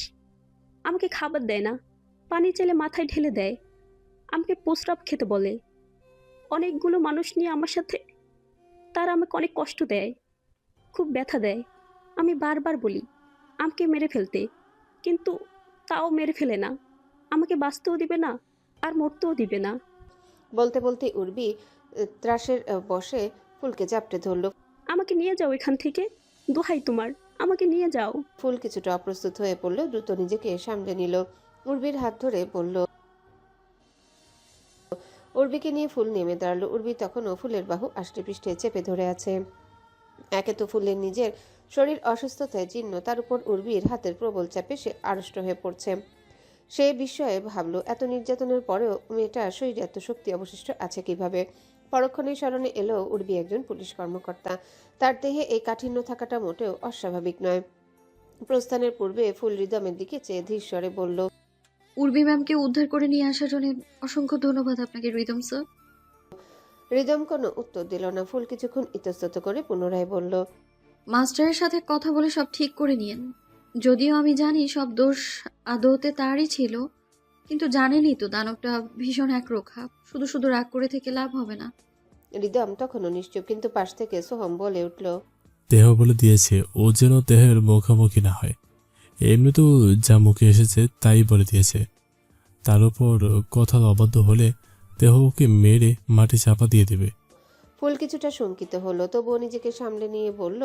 [SPEAKER 6] আমাকে খাবার দেয় না, পানি চাইলে মাথায় ঢেলে দেয়, আমাকে প্রস্রাব খেতে বলে। অনেকগুলো মানুষ নিয়ে আমার সাথে, তারা আমাকে অনেক কষ্ট দেয়, খুব ব্যথা দেয়। আমি বারবার বলি আমাকে মেরে ফেলতে, কিন্তু তাও মেরে ফেলে না। আমাকে বাঁচতেও দিবে না, আর মরতেও দিবে না।
[SPEAKER 1] বলতে বলতে উর্বি ত্রাসের বসে ফুলকে জাপটে ধরল।
[SPEAKER 6] আমাকে নিয়ে যাও এখান থেকে, দোহাই তোমার, আমাকে নিয়ে যাও।
[SPEAKER 1] ফুল কিছুটা অপ্রস্তুত হয়ে পড়ল, দ্রুত নিজেকে সামলে নিল। উর্বির হাত ধরে বলল, উর্বিকে নিয়ে ফুল নেমে দাঁড়ালো। উর্বি তখনও ফুলের বাহু আষ্টে পৃষ্ঠে চেপে ধরে আছে। একে তো ফুলের নিজের শরীর অসুস্থতায় জীর্ণ, তার উপর উর্বির হাতের প্রবল চাপে সে আড়ষ্ট হয়ে পড়ছে। সে বিস্ময়ে ভাবল, এত নির্যাতনের পরেও মেয়েটার শরীরে এত শক্তি অবশিষ্ট আছে কিভাবে। পরক্ষণেই স্মরণে এলো উর্বি একজন পুলিশ কর্মকর্তা। তার দেহে এই কাঠিন্য থাকাটা মোটেও অস্বাভাবিক নয়। প্রস্থানের পূর্বে ফুল রিদমের দিকে চেয়ে ধীর স্বরে বলল,
[SPEAKER 3] উর্বি ম্যামকে উদ্ধার করে নিয়ে আসার জন্য অসংখ্য ধন্যবাদ আপনাকে রিদম স্যার।
[SPEAKER 1] রিদম কোনো উত্তর দিল না। ফুল কিছুক্ষণ ইতস্তত করে পুনরায় বলল,
[SPEAKER 3] মাস্টারের সাথে কথা বলে সব ঠিক করে নিয়েন। যদিও আমি জানি সব দোষ আদৌতে তারই ছিল, কিন্তু জানেনই তো দানবটা ভীষণ একরোখা। শুধু শুধু রাগ করে থেকে লাভ হবে না।
[SPEAKER 1] রিদম তখনও নিশ্চুপ, কিন্তু পাশ থেকে সোহম বলে উঠল,
[SPEAKER 10] দেহ বলে দিয়েছে ও যেন দেহের মুখোমুখি না হয়। এমনি তো যা মুখে এসেছে তাই বলে দিয়েছে। তার উপর কথা অবাধ্য হলে দেহ ওকে মেরে মাটি চাপা দিয়ে দেবে।
[SPEAKER 1] ফুল কিছুটা শঙ্কিত হলো, তবুও নিজেকে সামলে নিয়ে বলল,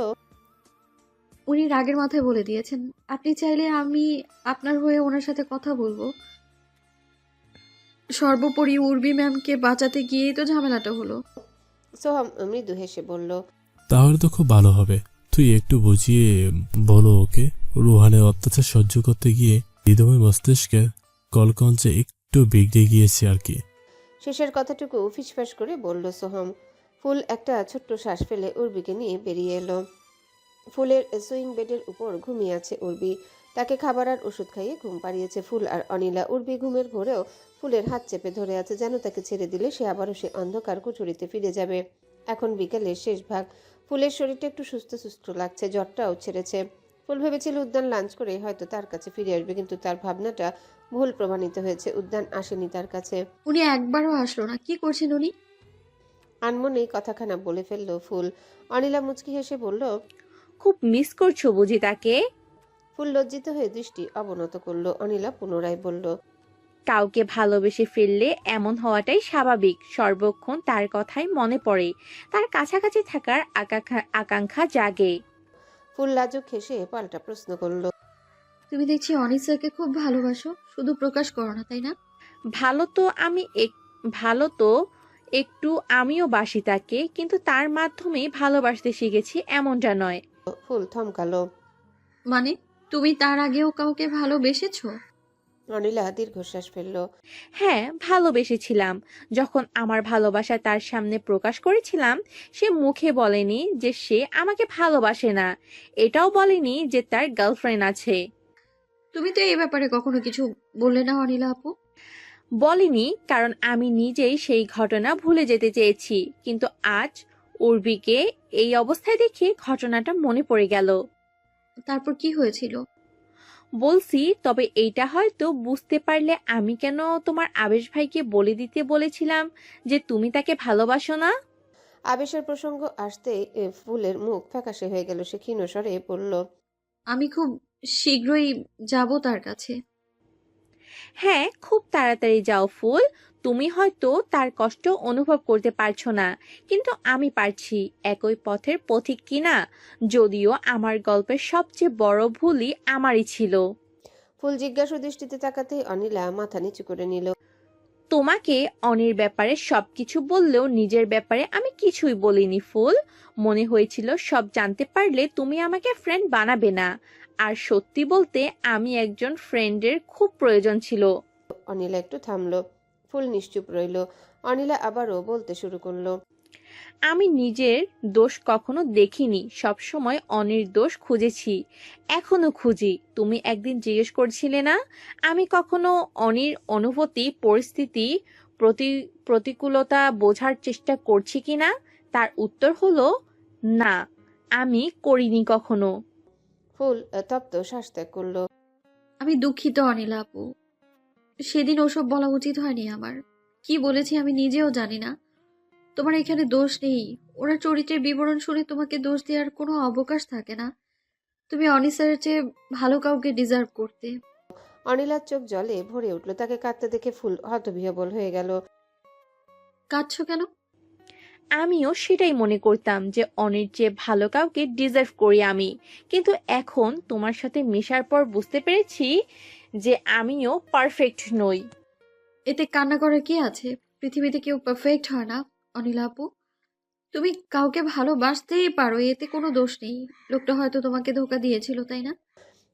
[SPEAKER 3] উনি রাগের মাথায় বলে দিয়েছেন। আপনি চাইলে আমি আপনার হয়ে ওনার সাথে কথা বলবো। সর্বোপরি উর্বি ম্যামকে বাঁচাতে গিয়েই তো ঝামেলাটা হলো।
[SPEAKER 1] সোহম মৃদু হেসে বলল,
[SPEAKER 10] তাহলে তো খুব ভালো হবে। তুই একটু বুঝিয়ে বলো ওকে। রুহানের অত্যাচার সহ্য করতে গিয়ে হৃদয় মস্তিষ্কে কলকঞ্চে একটু বিগড়ে গিয়েছে আর কি।
[SPEAKER 1] শেষের কথাটুকু ফিসফাস করে বলল সোহম। ফুল একটা ছোট্ট শ্বাস ফেলে উর্বিকে নিয়ে বেরিয়ে এলো। ফুলের সুইং বেডের উপর ঘুমিয়ে আছে উর্বি। তাকে খাবার আর ওষুধ খাইয়ে ঘুম পাড়িয়েছে ফুল আর অনিলা। উর্বি ঘুমের ঘোরেও ফুলের হাত চেপে ধরে আছে, যেন তাকে ছেড়ে দিলে সে আবারও সে অন্ধকার কুঠুরিতে ফিরে যাবে। এখন বিকেলের শেষ ভাগ। ফুলের শরীরটা একটু সুস্থ সুস্থ লাগছে, জ্বরটাও ছেড়েছে। ফুল ভেবেছিল উদ্যান লাঞ্চ করে হয়তো তার কাছে ফিরে আসবে, কিন্তু তার ভাবনাটা ভুল প্রমাণিত হয়েছে। উদ্যান আসেনি তার কাছে।
[SPEAKER 3] উনি একবারও আসলো না। কি করছেন উনি?
[SPEAKER 1] আনমনেই কথাখানা বলে ফেললো ফুল। অনিলা মুচকি হেসে বলল।
[SPEAKER 8] খুব মিস করছো বুঝি তাকে?
[SPEAKER 1] ফুল লজ্জিত হয়ে দৃষ্টি অবনত করলো। অনিলা পুনরায় বলল।
[SPEAKER 8] কাউকে ভালোবেসে ফেললে এমন হওয়াটাই স্বাভাবিক। সর্বক্ষণ তার কথাই মনে পড়ে, তার কাছাকাছি থাকার আকাঙ্ক্ষা জাগে।
[SPEAKER 1] ফুল লাজুক হেসে পাল্টা প্রশ্ন করলো।
[SPEAKER 3] তুমি দেখছি অনিক স্যারকে খুব ভালোবাসো, শুধু প্রকাশ করো না, তাই না?
[SPEAKER 8] ভালো তো একটু আমিও বাসি তাকে, কিন্তু তার মাধ্যমে ভালোবাসতে শিখেছি এমনটা নয়।
[SPEAKER 1] ফুল থমকালো।
[SPEAKER 3] মানে তুমি তার আগেও কাউকে ভালোবেসেছো?
[SPEAKER 1] অনিলা দীর্ঘশ্বাস ফেললো।
[SPEAKER 8] হ্যাঁ, ভালোবেসেছিলাম। যখন আমার ভালোবাসা তার সামনে প্রকাশ করেছিলাম, সে মুখে বলেনি যে সে আমাকে ভালোবাসে না, এটাও বলেনি যে তার গার্লফ্রেন্ড আছে।
[SPEAKER 3] তুমি তো এই ব্যাপারে কখনো কিছু বললে না অনিলা আপু।
[SPEAKER 8] বলিনি, কারণ আমি নিজেই সেই ঘটনা ভুলে যেতে চেয়েছি, কিন্তু আজ উর্বিকে এই অবস্থায় দেখে ঘটনাটা মনে পড়ে গেল।
[SPEAKER 3] তারপর কি হয়েছিল?
[SPEAKER 8] বলছি, তবে এইটা হয়তো বুঝতে পারলে আমি কেন তোমার আবেশ ভাইকে বলে দিতে বলেছিলাম যে তুমি তাকে ভালোবাসো না।
[SPEAKER 1] আবেশের প্রসঙ্গ আসতেই ফুলের মুখ ফ্যাকাশে হয়ে গেল। সে ক্ষীণ স্বরে বলল।
[SPEAKER 3] আমি খুব শীঘ্রই যাব তার কাছে।
[SPEAKER 8] হ্যাঁ, খুব তাড়াতাড়ি যাও ফুল। তুমি হয়তো তার কষ্ট অনুভব করতে পারছো না, কিন্তু আমি পারছি। একই পথের পথিক কিনা। যদিও আমার গল্পের সবচেয়ে বড় ভুলই আমারই ছিল।
[SPEAKER 1] ফুল জিজ্ঞাসু দৃষ্টিতে তাকাতেই অনিলা মাথা নিচু করে নিল।
[SPEAKER 8] তোমাকে অনির ব্যাপারে সবকিছু বললেও নিজের ব্যাপারে আমি কিছুই বলিনি ফুল। মনে হয়েছিল সব জানতে পারলে তুমি আমাকে ফ্রেন্ড বানাবে না। আর সত্যি বলতে আমি একজন ফ্রেন্ডের খুব প্রয়োজন ছিল।
[SPEAKER 1] অনিলা একটু থামলো। ফুল নিশ্চুপ রইল। অনিলা আবারও বলতে শুরু করলো।
[SPEAKER 8] আমি নিজের দোষ কখনো দেখিনি, সবসময় অনির দোষ খুঁজেছি, এখনো খুঁজি। তুমি একদিন জিজ্ঞেস করছিলে না আমি কখনো অনির অনুভূতি, পরিস্থিতি, প্রতিকূলতা বোঝার চেষ্টা করছি কিনা? তার উত্তর হলো না, আমি করিনি কখনো।
[SPEAKER 1] ফুল তপ্ত শ্বাস ত্যাগ করলো।
[SPEAKER 3] আমি দুঃখিত অনিলা আপু, সেদিন ওসব বলা উচিত হয়নি আমার। কি বলেছি আমি নিজেও জানি না। তোমার এখানে দোষ নেই। ওরা চরিত্রের বিবরণ শুনে তোমাকে দোষ দেওয়ার কোনো অবকাশ থাকে না। তুমি অনিসারের চেয়ে ভালো কাউকে ডিজার্ভ করতে।
[SPEAKER 1] অনিলার চোখ জলে ভরে উঠল। তাকে কাঁদতে দেখে ফুল হতবিহ্বল হয়ে গেল।
[SPEAKER 3] কাঁদছো কেন?
[SPEAKER 8] আমিও সেটাই মনে করতাম যে অনির চেয়ে ভালো কাউকে ডিজার্ভ করি আমি, কিন্তু এখন তোমার সাথে মেশার পর বুঝতে পেরেছি যে আমিও পারফেক্ট নই।
[SPEAKER 3] এতে কান্না করার কি আছে? পৃথিবীতে কেউ পারফেক্ট হয় না অনিলা আপু। তুমি কাউকে ভালোবাসতেই পারো, এতে কোনো দোষ নেই। লোকটা হয়তো তোমাকে ধোকা দিয়েছিল, তাই না?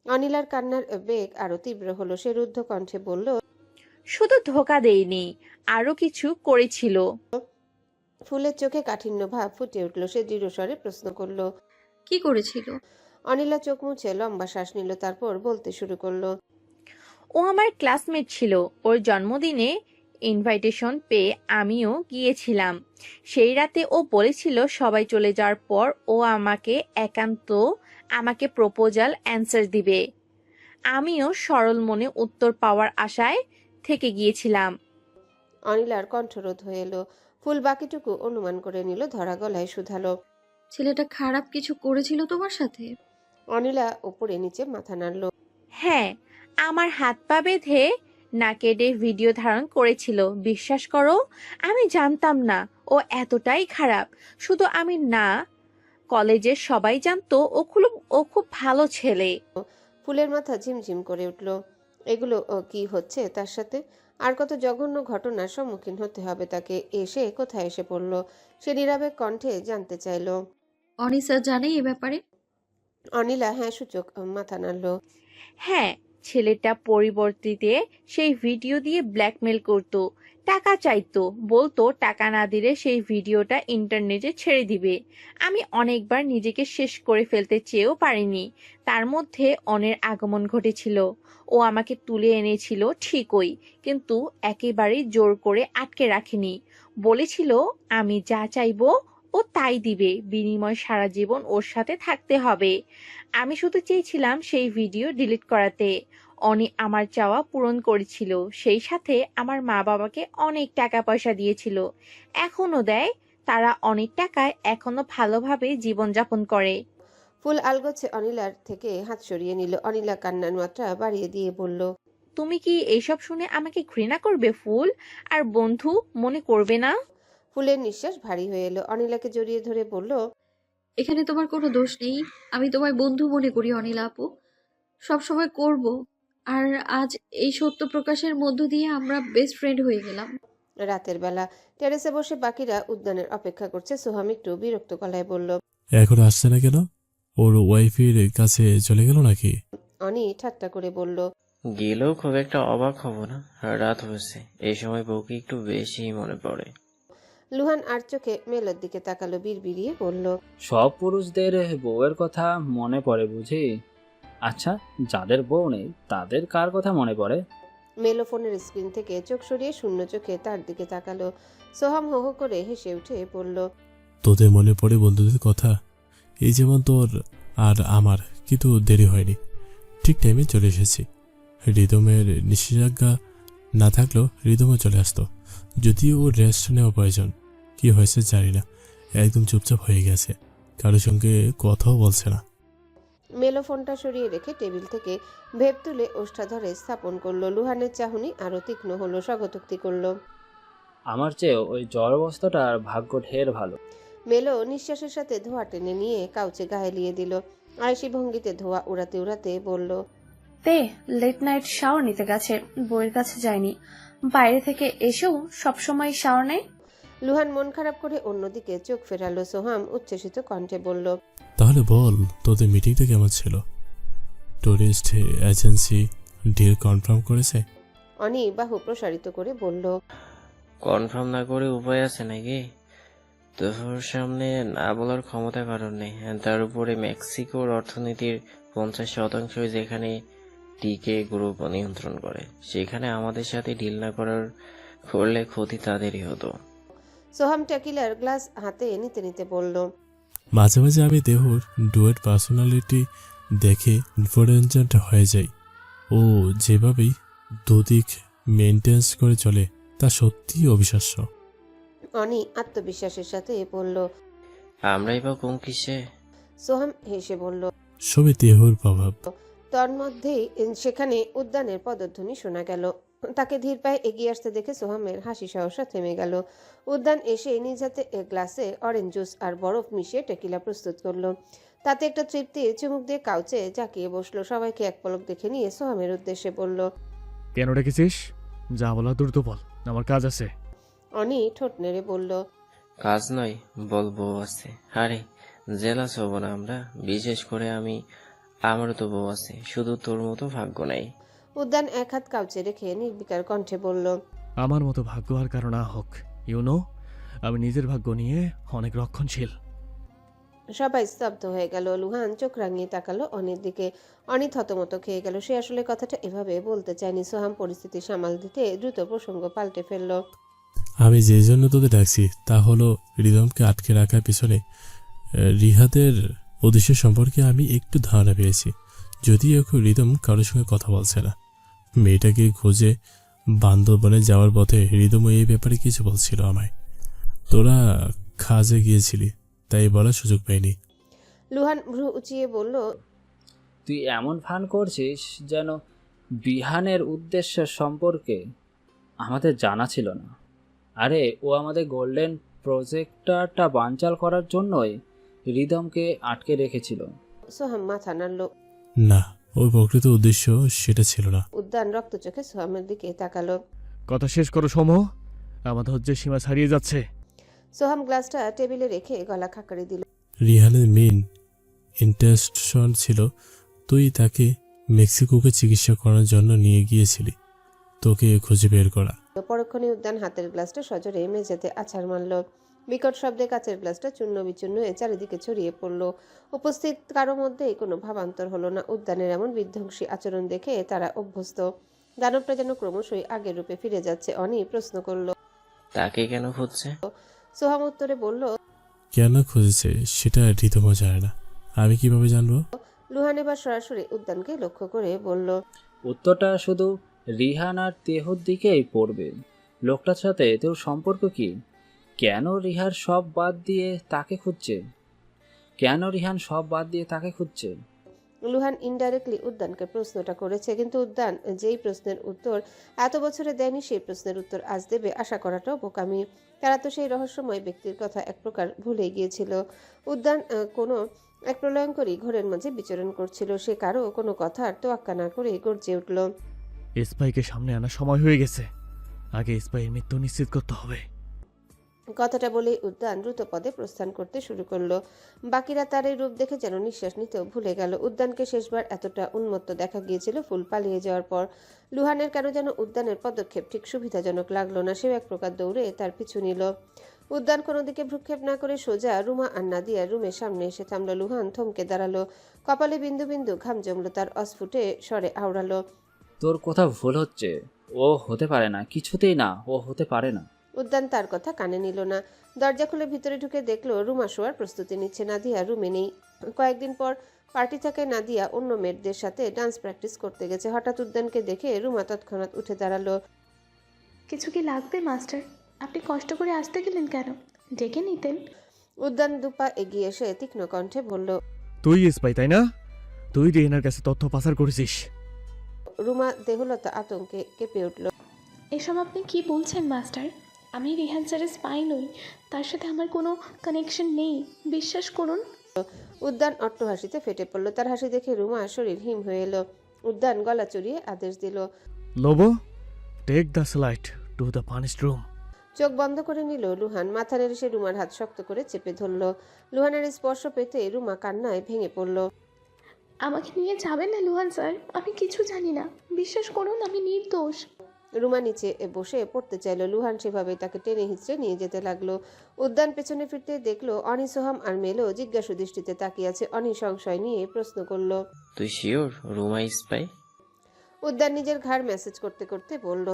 [SPEAKER 1] অনিলার কান্নার বেগ আরো তীব্র হলো। সে রুদ্ধ কণ্ঠে বলল।
[SPEAKER 8] শুধু ধোকা দেইনি, আরো কিছু করেছিল।
[SPEAKER 1] ফুলের চোখে কাঠিন্য ভাব ফুটে উঠল। সে দৃঢ় স্বরে প্রশ্ন করলো।
[SPEAKER 3] কি করেছিল?
[SPEAKER 1] অনিলা চোখ মুছে লম্বা শ্বাস নিল। তারপর বলতে শুরু করলো।
[SPEAKER 8] ও আমার ক্লাসমেট ছিল। ওর জন্মদিনে ইনভাইটেশন পেয়ে আমিও গিয়েছিলাম। সেই রাতে ও বলেছিল সবাই চলে যাওয়ার পর ও আমাকে প্রপোজাল অ্যান্সার দিবে। আমিও সরল মনে উত্তর পাওয়ার আশায় থেকে গিয়েছিলাম।
[SPEAKER 1] অনিলার কণ্ঠরোধ হয়ে এলো। ফুল বাকিটুকু অনুমান করে নিল। ধরা গলায় শুধালো।
[SPEAKER 3] ছেলেটা খারাপ কিছু করেছিল তোমার সাথে?
[SPEAKER 1] অনিলা উপরে নিচে মাথা নাড়ল।
[SPEAKER 8] হ্যাঁ, আমার হাত পা বেঁধে নাকেডে ভিডিও ধারণ করেছিল। বিশ্বাস করো, আমি জানতাম না ও এতটাই খারাপ। শুধু আমি না, কলেজের সবাই জানতো ও খুব ভালো ছেলে।
[SPEAKER 1] ফুলের মাথা ঝিমঝিম করে উঠল। এগুলো কি হচ্ছে তার সাথে? আর কত জঘন্য ঘটনার সম্মুখীন হতে হবে তাকে। কোথায় এসে পড়ল? সে নীরবে কণ্ঠে জানতে চাইল।
[SPEAKER 3] অনিসা জানে এ ব্যাপারে?
[SPEAKER 1] অনিলা হ্যাঁ সূচক মাথা নাড়ল।
[SPEAKER 8] হ্যাঁ, ছেলেটা পরিবর্তিতে সেই ভিডিও দিয়ে ব্ল্যাকমেল করত। টাকা চাইতো, বলতো টাকা না দিলে সেই ভিডিওটা ইন্টারনেটে ছেড়ে দিবে। আমি অনেকবার নিজেকে শেষ করে ফেলতে চেয়েও পারিনি। তার মধ্যে অনের আগমন ঘটেছিল। ও আমাকে তুলে এনেছিল ঠিকই, কিন্তু একেবারেই জোর করে আটকে রাখেনি। বলেছিল আমি যা চাইবো ও তাই দিবে, বিনিময় সারা জীবন ওর সাথে থাকতে হবে। আমি শুধু চেয়েছিলাম সেই ভিডিও ডিলিট করাতে। অনি আমার চাওয়া পূরণ করেছিল, সেই সাথে আমার মা বাবাকে অনেক টাকা পয়সা দিয়েছিল, এখনো দেয়। তারা অনেক টাকায় এখনো ভালোভাবে জীবনযাপন করে।
[SPEAKER 1] ফুল আলগোছে অনিলার থেকে হাত সরিয়ে নিল। অনিলা কান্নার মাত্রা বাড়িয়ে দিয়ে বলল,
[SPEAKER 8] তুমি কি এইসব শুনে আমাকে ঘৃণা করবে ফুল, আর বন্ধু মনে করবে না?
[SPEAKER 1] ফুলের নিঃশ্বাস ভারী হয়ে এলো। অনিলাকে জড়িয়ে ধরে বলল,
[SPEAKER 3] এখানে তোমার কোনো দোষ নেই। আমি তোমায় বন্ধু মনে করি অনিলা আপু, সবসময় করব। আর আজ এই সত্য প্রকাশের মধ্য দিয়ে আমরা বেস্ট ফ্রেন্ড হয়ে গেলাম।
[SPEAKER 1] রাতের বেলা টেরেসে বসে বাকিরা উদ্যানের অপেক্ষা করছে। সোহাম একটু বিরক্ত গলায় বলল,
[SPEAKER 10] এখন আসছে না কেন? ওর ওয়াইফের কাছে চলে গেল নাকি?
[SPEAKER 1] অনি ঠাট্টা করে বলল,
[SPEAKER 12] গেলেও খুব একটা অবাক হব না, রাত হয়েছে, এই সময় বউকে একটু বেশি মনে পড়ে।
[SPEAKER 1] লুহান আর চোখে মেলোর দিকে তাকালো, বিড়বিড়িয়ে বলল,
[SPEAKER 4] সব পুরুষদের বউয়ের কথা মনে পড়ে বুঝি? আচ্ছা, যাদের বউ নেই তাদের কার কথা মনে পড়ে?
[SPEAKER 1] মেলো ফোনের স্ক্রিন থেকে চোখ সরিয়ে শূন্য চোখে তার দিকে তাকালো। সোহাম হো হো করে হেসে উঠে বলল,
[SPEAKER 10] তোদের মনে পড়ে বন্ধুদের কথা? এই যেমন তোর আর আমার, কিন্তু দেরি হয়নি, ঠিক টাইমে চলে এসেছি। রিদমের নিষেধাজ্ঞা না থাকলেও রিদমও চলে আসতো, যদিও ওর রেস্ট নেওয়া প্রয়োজন। কি হয়েছে জানি না, একদম চুপচাপ হয়ে গেছে, কারোর সঙ্গে কথাও বলছে না।
[SPEAKER 1] মেলো ফোনটা সরিয়ে রেখে টেবিল থেকে ভেব তুলে ওষ্ঠা ধরে স্থাপন করলো। লুহানের চাহনি আরো তীক্ষ্ণ হলো, স্বগতোক্তি করলো,
[SPEAKER 4] আমার চেয়ে ওই জড়বস্তুটার ভাগ্য ঢের ভালো।
[SPEAKER 1] মেলো নিঃশ্বাসের সাথে ধোঁয়া টেনে নিয়ে কাউচে গায়ে লিয়ে দিল। আয়েশি ভঙ্গিতে ধোঁয়া উড়াতে উড়াতে বলল,
[SPEAKER 13] তে লেট নাইট শাওয়ার নিতে গেছে, বইয়ের কাছে যায়নি। বাইরে থেকে এসেও সবসময় শাওয়ার নেয়।
[SPEAKER 1] লুহান মন খারাপ করে অন্যদিকে চোখ ফেরালো। সোহাম উচ্ছ্বসিত কণ্ঠে বলল,
[SPEAKER 10] তাহলে বল, তোদের মিটিংটা কেমন ছিল? টুরিস্ট এজেন্সি ডিল কনফার্ম করেছে?
[SPEAKER 1] অনি বাহু প্রসারিত করে বলল,
[SPEAKER 12] কনফার্ম না করে উপায় আছে নাকি? তোর সামনে না বলার ক্ষমতা কারণ নেই। তার উপরে মেক্সিকোর অর্থনীতির 50% যেখানে টিকে গ্রুপ নিয়ন্ত্রণ করে, সেখানে আমাদের সাথে ডিল না করলে ক্ষতি তাদেরই হতো।
[SPEAKER 1] সোহাম টেকিলার গ্লাস হাতে নিতে নিতে বলল,
[SPEAKER 10] মাঝে মাঝে আমি দেহর ডুয়েট পার্সোনালিটি দেখে ইনফ্লুয়েন্সড হয়ে যাই। ও যেভাবেই দুদিক মেনটেন্স করে চলে তা সত্যিই অবিশ্বাস্য।
[SPEAKER 1] অনি আত্মবিশ্বাসের সাথে বলল,
[SPEAKER 12] আমরাই বা কম কিসে?
[SPEAKER 1] সোহাম হেসে বলল,
[SPEAKER 10] সবই দেহর প্রভাব।
[SPEAKER 1] তন্মধ্যেই সেখানে উদ্যানের পদধ্বনি শোনা গেল। তাকে ধীর পায়ে এগিয়ে আসতে দেখে সোহামের হাসি সহসা থেমে গেল। উদ্যান এসে নিজ হাতে গ্লাসে অরেঞ্জ জুস আর বরফ মিশিয়ে টেকিলা প্রস্তুত করলো। তাতে একটা তৃপ্তির চুমুক দিয়ে কাউচে জাকিয়ে বসলো। সবাইকে এক পলক দেখে নিয়ে সোহামের উদ্দেশ্যে বলল,
[SPEAKER 2] কেন ডেকেছিস? যা বলা দ্রুত বল, আমার কাজ আছে।
[SPEAKER 1] অনি ঠোঁট নেড়ে বলল,
[SPEAKER 12] কাজ নয়, বলবো আছে। আরে জেলাস হব না আমরা, বিশেষ করে আমি। আমারও তো বউ আছে, শুধু তোর মতো ভাগ্য নাই।
[SPEAKER 1] উদ্যান এক হাত কাউচে রেখে নির্বিকার কণ্ঠে বলল,
[SPEAKER 2] আমার মতো ভাগ্য আর কারো না হোক, ইউনো আমি নিজের ভাগ্য নিয়ে অনেক রক্ষণশীল।
[SPEAKER 1] সবাই স্তব্ধ হয়ে গেল। লুহান চোখ রাঙিয়ে তাকালো অনির দিকে। অনি থতমত খেয়ে গেল। সে আসলে কথাটা এভাবে বলতে চায়নি। সোহাম পরিস্থিতি সামাল দিতে দ্রুত প্রসঙ্গ পাল্টে ফেলল,
[SPEAKER 10] আমি যে জন্য তোদের ডাকছি তা হলো রিদমকে আটকে রাখার পিছনে রিহাদের উদ্দেশ্য সম্পর্কে আমি একটু ধারণা পেয়েছি। যদিও এখন রিদম কারোর সঙ্গে কথা বলছে না। মেয়েটাকে খুঁজে বান্দরবনে যাওয়ার পথে রিদমও এই ব্যাপারে কিছু বলছিল আমায়। তোরা খাজে গিয়েছিলি তাই বলার সুযোগ পাইনি।
[SPEAKER 1] লুহান ভ্রু উঁচিয়ে বলল,
[SPEAKER 4] তুই এমন ভান করছিস যেন বিহানের উদ্দেশ্য সম্পর্কে আমাদের জানা ছিল না। আরে ও আমাদের গোল্ডেন প্রজেক্টরটা বানচাল করার জন্যই রিদমকে আটকে রেখেছিল।
[SPEAKER 1] সোহাম মাথা নাড়ল।
[SPEAKER 10] না, ওর প্রকৃত উদ্দেশ্য সেটা ছিল না।
[SPEAKER 1] উদ্যান রক্ত চোখে সোহামের দিকে তাকালো।
[SPEAKER 2] কথা শেষ করো সমহ, আমার ধৈর্যের সীমা ছাড়িয়ে যাচ্ছে।
[SPEAKER 1] সোহাম গ্লাসটা টেবিলে রেখে গলা খাকারি দিল।
[SPEAKER 10] রিহানের মেইন ইন্টেনশন ছিল তুই তাকে মেক্সিকোকে চিকিৎসা করার জন্য নিয়ে গিয়েছিলি, তোকে খুঁজে বের করা।
[SPEAKER 1] পরক্ষণে উদ্যান হাতের গ্লাসটা সজোরে মেঝেতে আছাড় মারল। বিকট শব্দে কাচের গ্লাসটা চূর্ণ বিচূর্ণ হয়ে চারিদিকে ছড়িয়ে পড়ল। উপস্থিত কারো মধ্যেই কোনো ভাবান্তর হলো না। উদ্যানের এমন বিধ্বংসী আচরণ দেখে তারা অভ্যস্ত। দানবটা যেন ক্রমশই আগের রূপে ফিরে যাচ্ছে। অনি প্রশ্ন করল।
[SPEAKER 12] তাকে কেন খুঁজছে?
[SPEAKER 1] সোহাম উত্তরে বলল,
[SPEAKER 10] কেন খুঁজেছে সেটা রিতমও জানে না, আমি কিভাবে জানবো?
[SPEAKER 1] লুহান এবার সরাসরি উদ্যানকে লক্ষ্য করে বলল,
[SPEAKER 4] উত্তরটা শুধু রিহান আর তেহুর দিকেই পড়বে। লোকটার সাথে তোর সম্পর্ক কি? কেন রিহার সব বাদ দিয়ে তাকে খুঁজছে? কেন রিহান সব বাদ দিয়ে তাকে খুঁজছে?
[SPEAKER 1] লুহান ইনডাইরেক্টলি উদ্যানকে প্রশ্নটা করেছে, কিন্তু উদ্যান যেই প্রশ্নের উত্তর এত বছরে দেয়নি সেই প্রশ্নের উত্তর আজ দেবে আশা করাটাও বোকামি। তারা তো সেই রহস্যময় ব্যক্তির কথা এক প্রকার ভুলে গিয়েছিল। উদ্যান কোনো এক প্রলয়ঙ্করী ঘোরের মাঝে বিচরণ করছিল। সে কারো কোনো কথার তোয়াক্কা না করে গর্জে উঠল,
[SPEAKER 2] স্পাইকে সামনে আনার সময় হয়ে গেছে, আগে স্পাইয়ের মৃত্যু নিশ্চিত করতে হবে।
[SPEAKER 1] কথাটা বলে উদ্যান দ্রুত পদে প্রস্থান করতে শুরু করলো। বাকিরা তার এই রূপ দেখে যেন নিঃশ্বাস নিতেও ভুলে গেল। উদ্যানকে শেষবার এতটা উন্মত্ত দেখা গিয়েছিল ফুল পালিয়ে যাওয়ার পর। লুহানের কেন যেন উদ্যানের পদক্ষেপ ঠিক সুবিধাজনক লাগলো না। সেও এক প্রকার দৌড়ে তার পিছু নিল। উদ্যান কোনো দিকে ভ্রুক্ষেপ না করে সোজা রুমা আর নাদিয়ার রুমের সামনে এসে থামলো। লুহান থমকে দাঁড়ালো। কপালে বিন্দু বিন্দু ঘাম জমলো। তার অস্ফুটে স্বরে আওড়ালো,
[SPEAKER 4] তোর কোথাও ভুল হচ্ছে। ও হতে পারে না, কিছুতেই না, ও হতে পারে না।
[SPEAKER 1] উদ্যান তার কথা কানে নিল না। দরজা খুলে ভিতরে ঢুকে দেখলো রুমা শোয়ার প্রস্তুতি নিচ্ছে। নাদিয়া রুমে নেই। কয়েকদিন পর পার্টি থেকে নাদিয়া অন্য মেয়েদের সাথে ডান্স প্র্যাকটিস করতে গেছে। হঠাৎ উদ্যানকে দেখে রুমা তৎক্ষণাৎ উঠে দাঁড়ালো।
[SPEAKER 11] কিছু কি লাগবে মাস্টার? আপনি কষ্ট করে আসতে গেলেন কেন? ডেকে নিতেন।
[SPEAKER 1] উদ্যান দুপা এগিয়ে এসে তীক্ষ্ণ কণ্ঠে বলল,
[SPEAKER 2] তুই স্পাই তাই না? তুই রিহানের কাছে তথ্য পাচার করেছিস।
[SPEAKER 1] রুমা দেহলতা আতঙ্কে কেঁপে উঠল।
[SPEAKER 11] এসব আপনি কি বলছেন মাস্টার? আমি রিহান স্যারের স্পাই নই, তার সাথে আমার কোনো কানেকশন নেই, বিশ্বাস করুন।
[SPEAKER 1] উদ্যান অট্টহাসিতে ফেটে পড়ল। তার হাসি দেখে রুমা শরীর হিম হয়ে এলো। উদ্যান গলা চড়িয়ে আদেশ দিল,
[SPEAKER 2] Lobo, take the slide to the punished room.
[SPEAKER 1] চোখ বন্ধ করে নিল লুহান। মাথা নেড়ে সে রুমার হাত শক্ত করে চেপে ধরল। লুহানের স্পর্শ পেতে রুমা কান্নায় ভেঙে পড়ল।
[SPEAKER 11] আমাকে নিয়ে যাবেন না লুহান স্যার, আমি কিছু জানি না, বিশ্বাস করুন আমি নির্দোষ।
[SPEAKER 1] রুমা নিচে বসে পড়তে চাইল। লুহান সেভাবে তাকে টেনে হিঁচড়ে নিয়ে যেতে লাগলো। উদ্যান পেছনে ফিরতে দেখলো অনি, সোহাম আর মেলো জিজ্ঞাসু দৃষ্টিতে তাকিয়ে আছে। অনি সংশয় নিয়ে প্রশ্ন করলো,
[SPEAKER 12] তুই শিওর রুমা স্পাই?
[SPEAKER 1] উদ্যান নিজের ঘাড় মেসেজ করতে করতে বলল,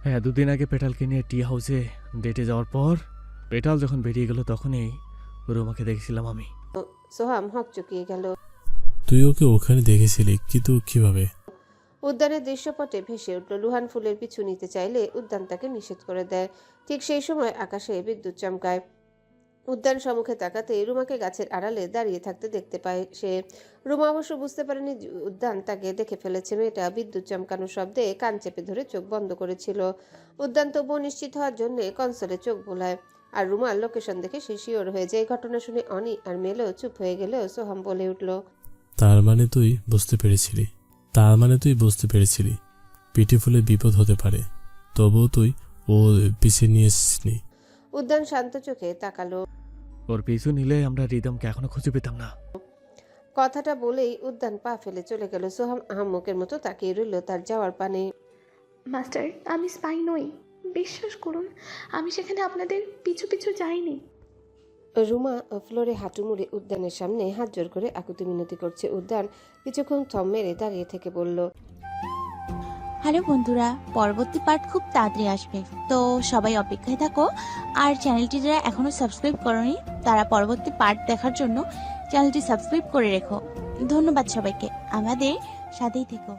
[SPEAKER 2] হ্যাঁ, দুদিন আগে পেটালকে নিয়ে টি হাউসে ডেটে যাওয়ার পর পেটাল যখন বেরিয়ে গেল তখনই রুমাকে দেখেছিলাম আমি।
[SPEAKER 1] সোহাম হকচকিয়ে গেল।
[SPEAKER 10] তুই ওকে ওখানে দেখেছিলি, কিন্তু কিভাবে?
[SPEAKER 1] উদ্যানের দৃশ্যপটে ভেসে উঠল। লুহান ফুলের পিছু নিতে চাইলে উদ্যান তাকে নিষেধ করে দেয়। ঠিক সেই সময় আকাশে বিদ্যুৎ চমকায়। উদ্যান সম্মুখে তাকাতে রুমাকে গাছের আড়ালে দাঁড়িয়ে থাকতে দেখতে পায় সে। রুমা অবশ্য বুঝতে পারেনি উদ্যান তাকে দেখে ফেলেছে। মেয়েটা বিদ্যুৎ চমকানোর শব্দে কান চেপে ধরে চোখ বন্ধ করেছিল। উদ্যান তবুও নিশ্চিত হওয়ার জন্য কনসোলে চোখ বোলায়। আর রুমার লোকেশন দেখে সে শিওর হয়ে যায়। ঘটনা শুনে অনি আর মেলো চুপ হয়ে গেলেও সোহাম বলে উঠল,
[SPEAKER 10] তার মানে তুই বুঝতে পেরেছিলি পিটিফুলে বিপদ হতে পারে, তবুও তুই ও পিছিয়ে নিয়ে এসেছিলি।
[SPEAKER 1] উদ্যান শান্ত চোখে তাকালো।
[SPEAKER 2] ওর পিছু নিলে আমরা রিদমকে এখনো খুঁজে পেতাম না।
[SPEAKER 1] কথাটা বলেই উদ্যান পা ফেলে চলে গেল। সোহাম আহাম্মকের মতো তাকিয়ে রইল তার যাওয়ার পানে।
[SPEAKER 11] মাস্টার আমি স্পাই নই, বিশ্বাস করুন, আমি সেখানে আপনাদের পিছু পিছু যাইনি।
[SPEAKER 1] রুমা ফ্লোরে হাঁটু মুড়ে উদ্যানের সামনে হাত জোর করে আকুতি মিনতি করছে। উদ্যান কিছুক্ষণ থম মেরে দাঁড়িয়ে থেকে বলল,
[SPEAKER 14] হ্যালো বন্ধুরা, পরবর্তী পার্ট খুব তাড়াতাড়ি আসবে, তো সবাই অপেক্ষায় থাকো। আর চ্যানেলটি যারা এখনো সাবস্ক্রাইব করোনি তারা পরবর্তী পার্ট দেখার জন্য চ্যানেলটি সাবস্ক্রাইব করে রেখো। ধন্যবাদ সবাইকে, আমাদের সাথেই থেকো।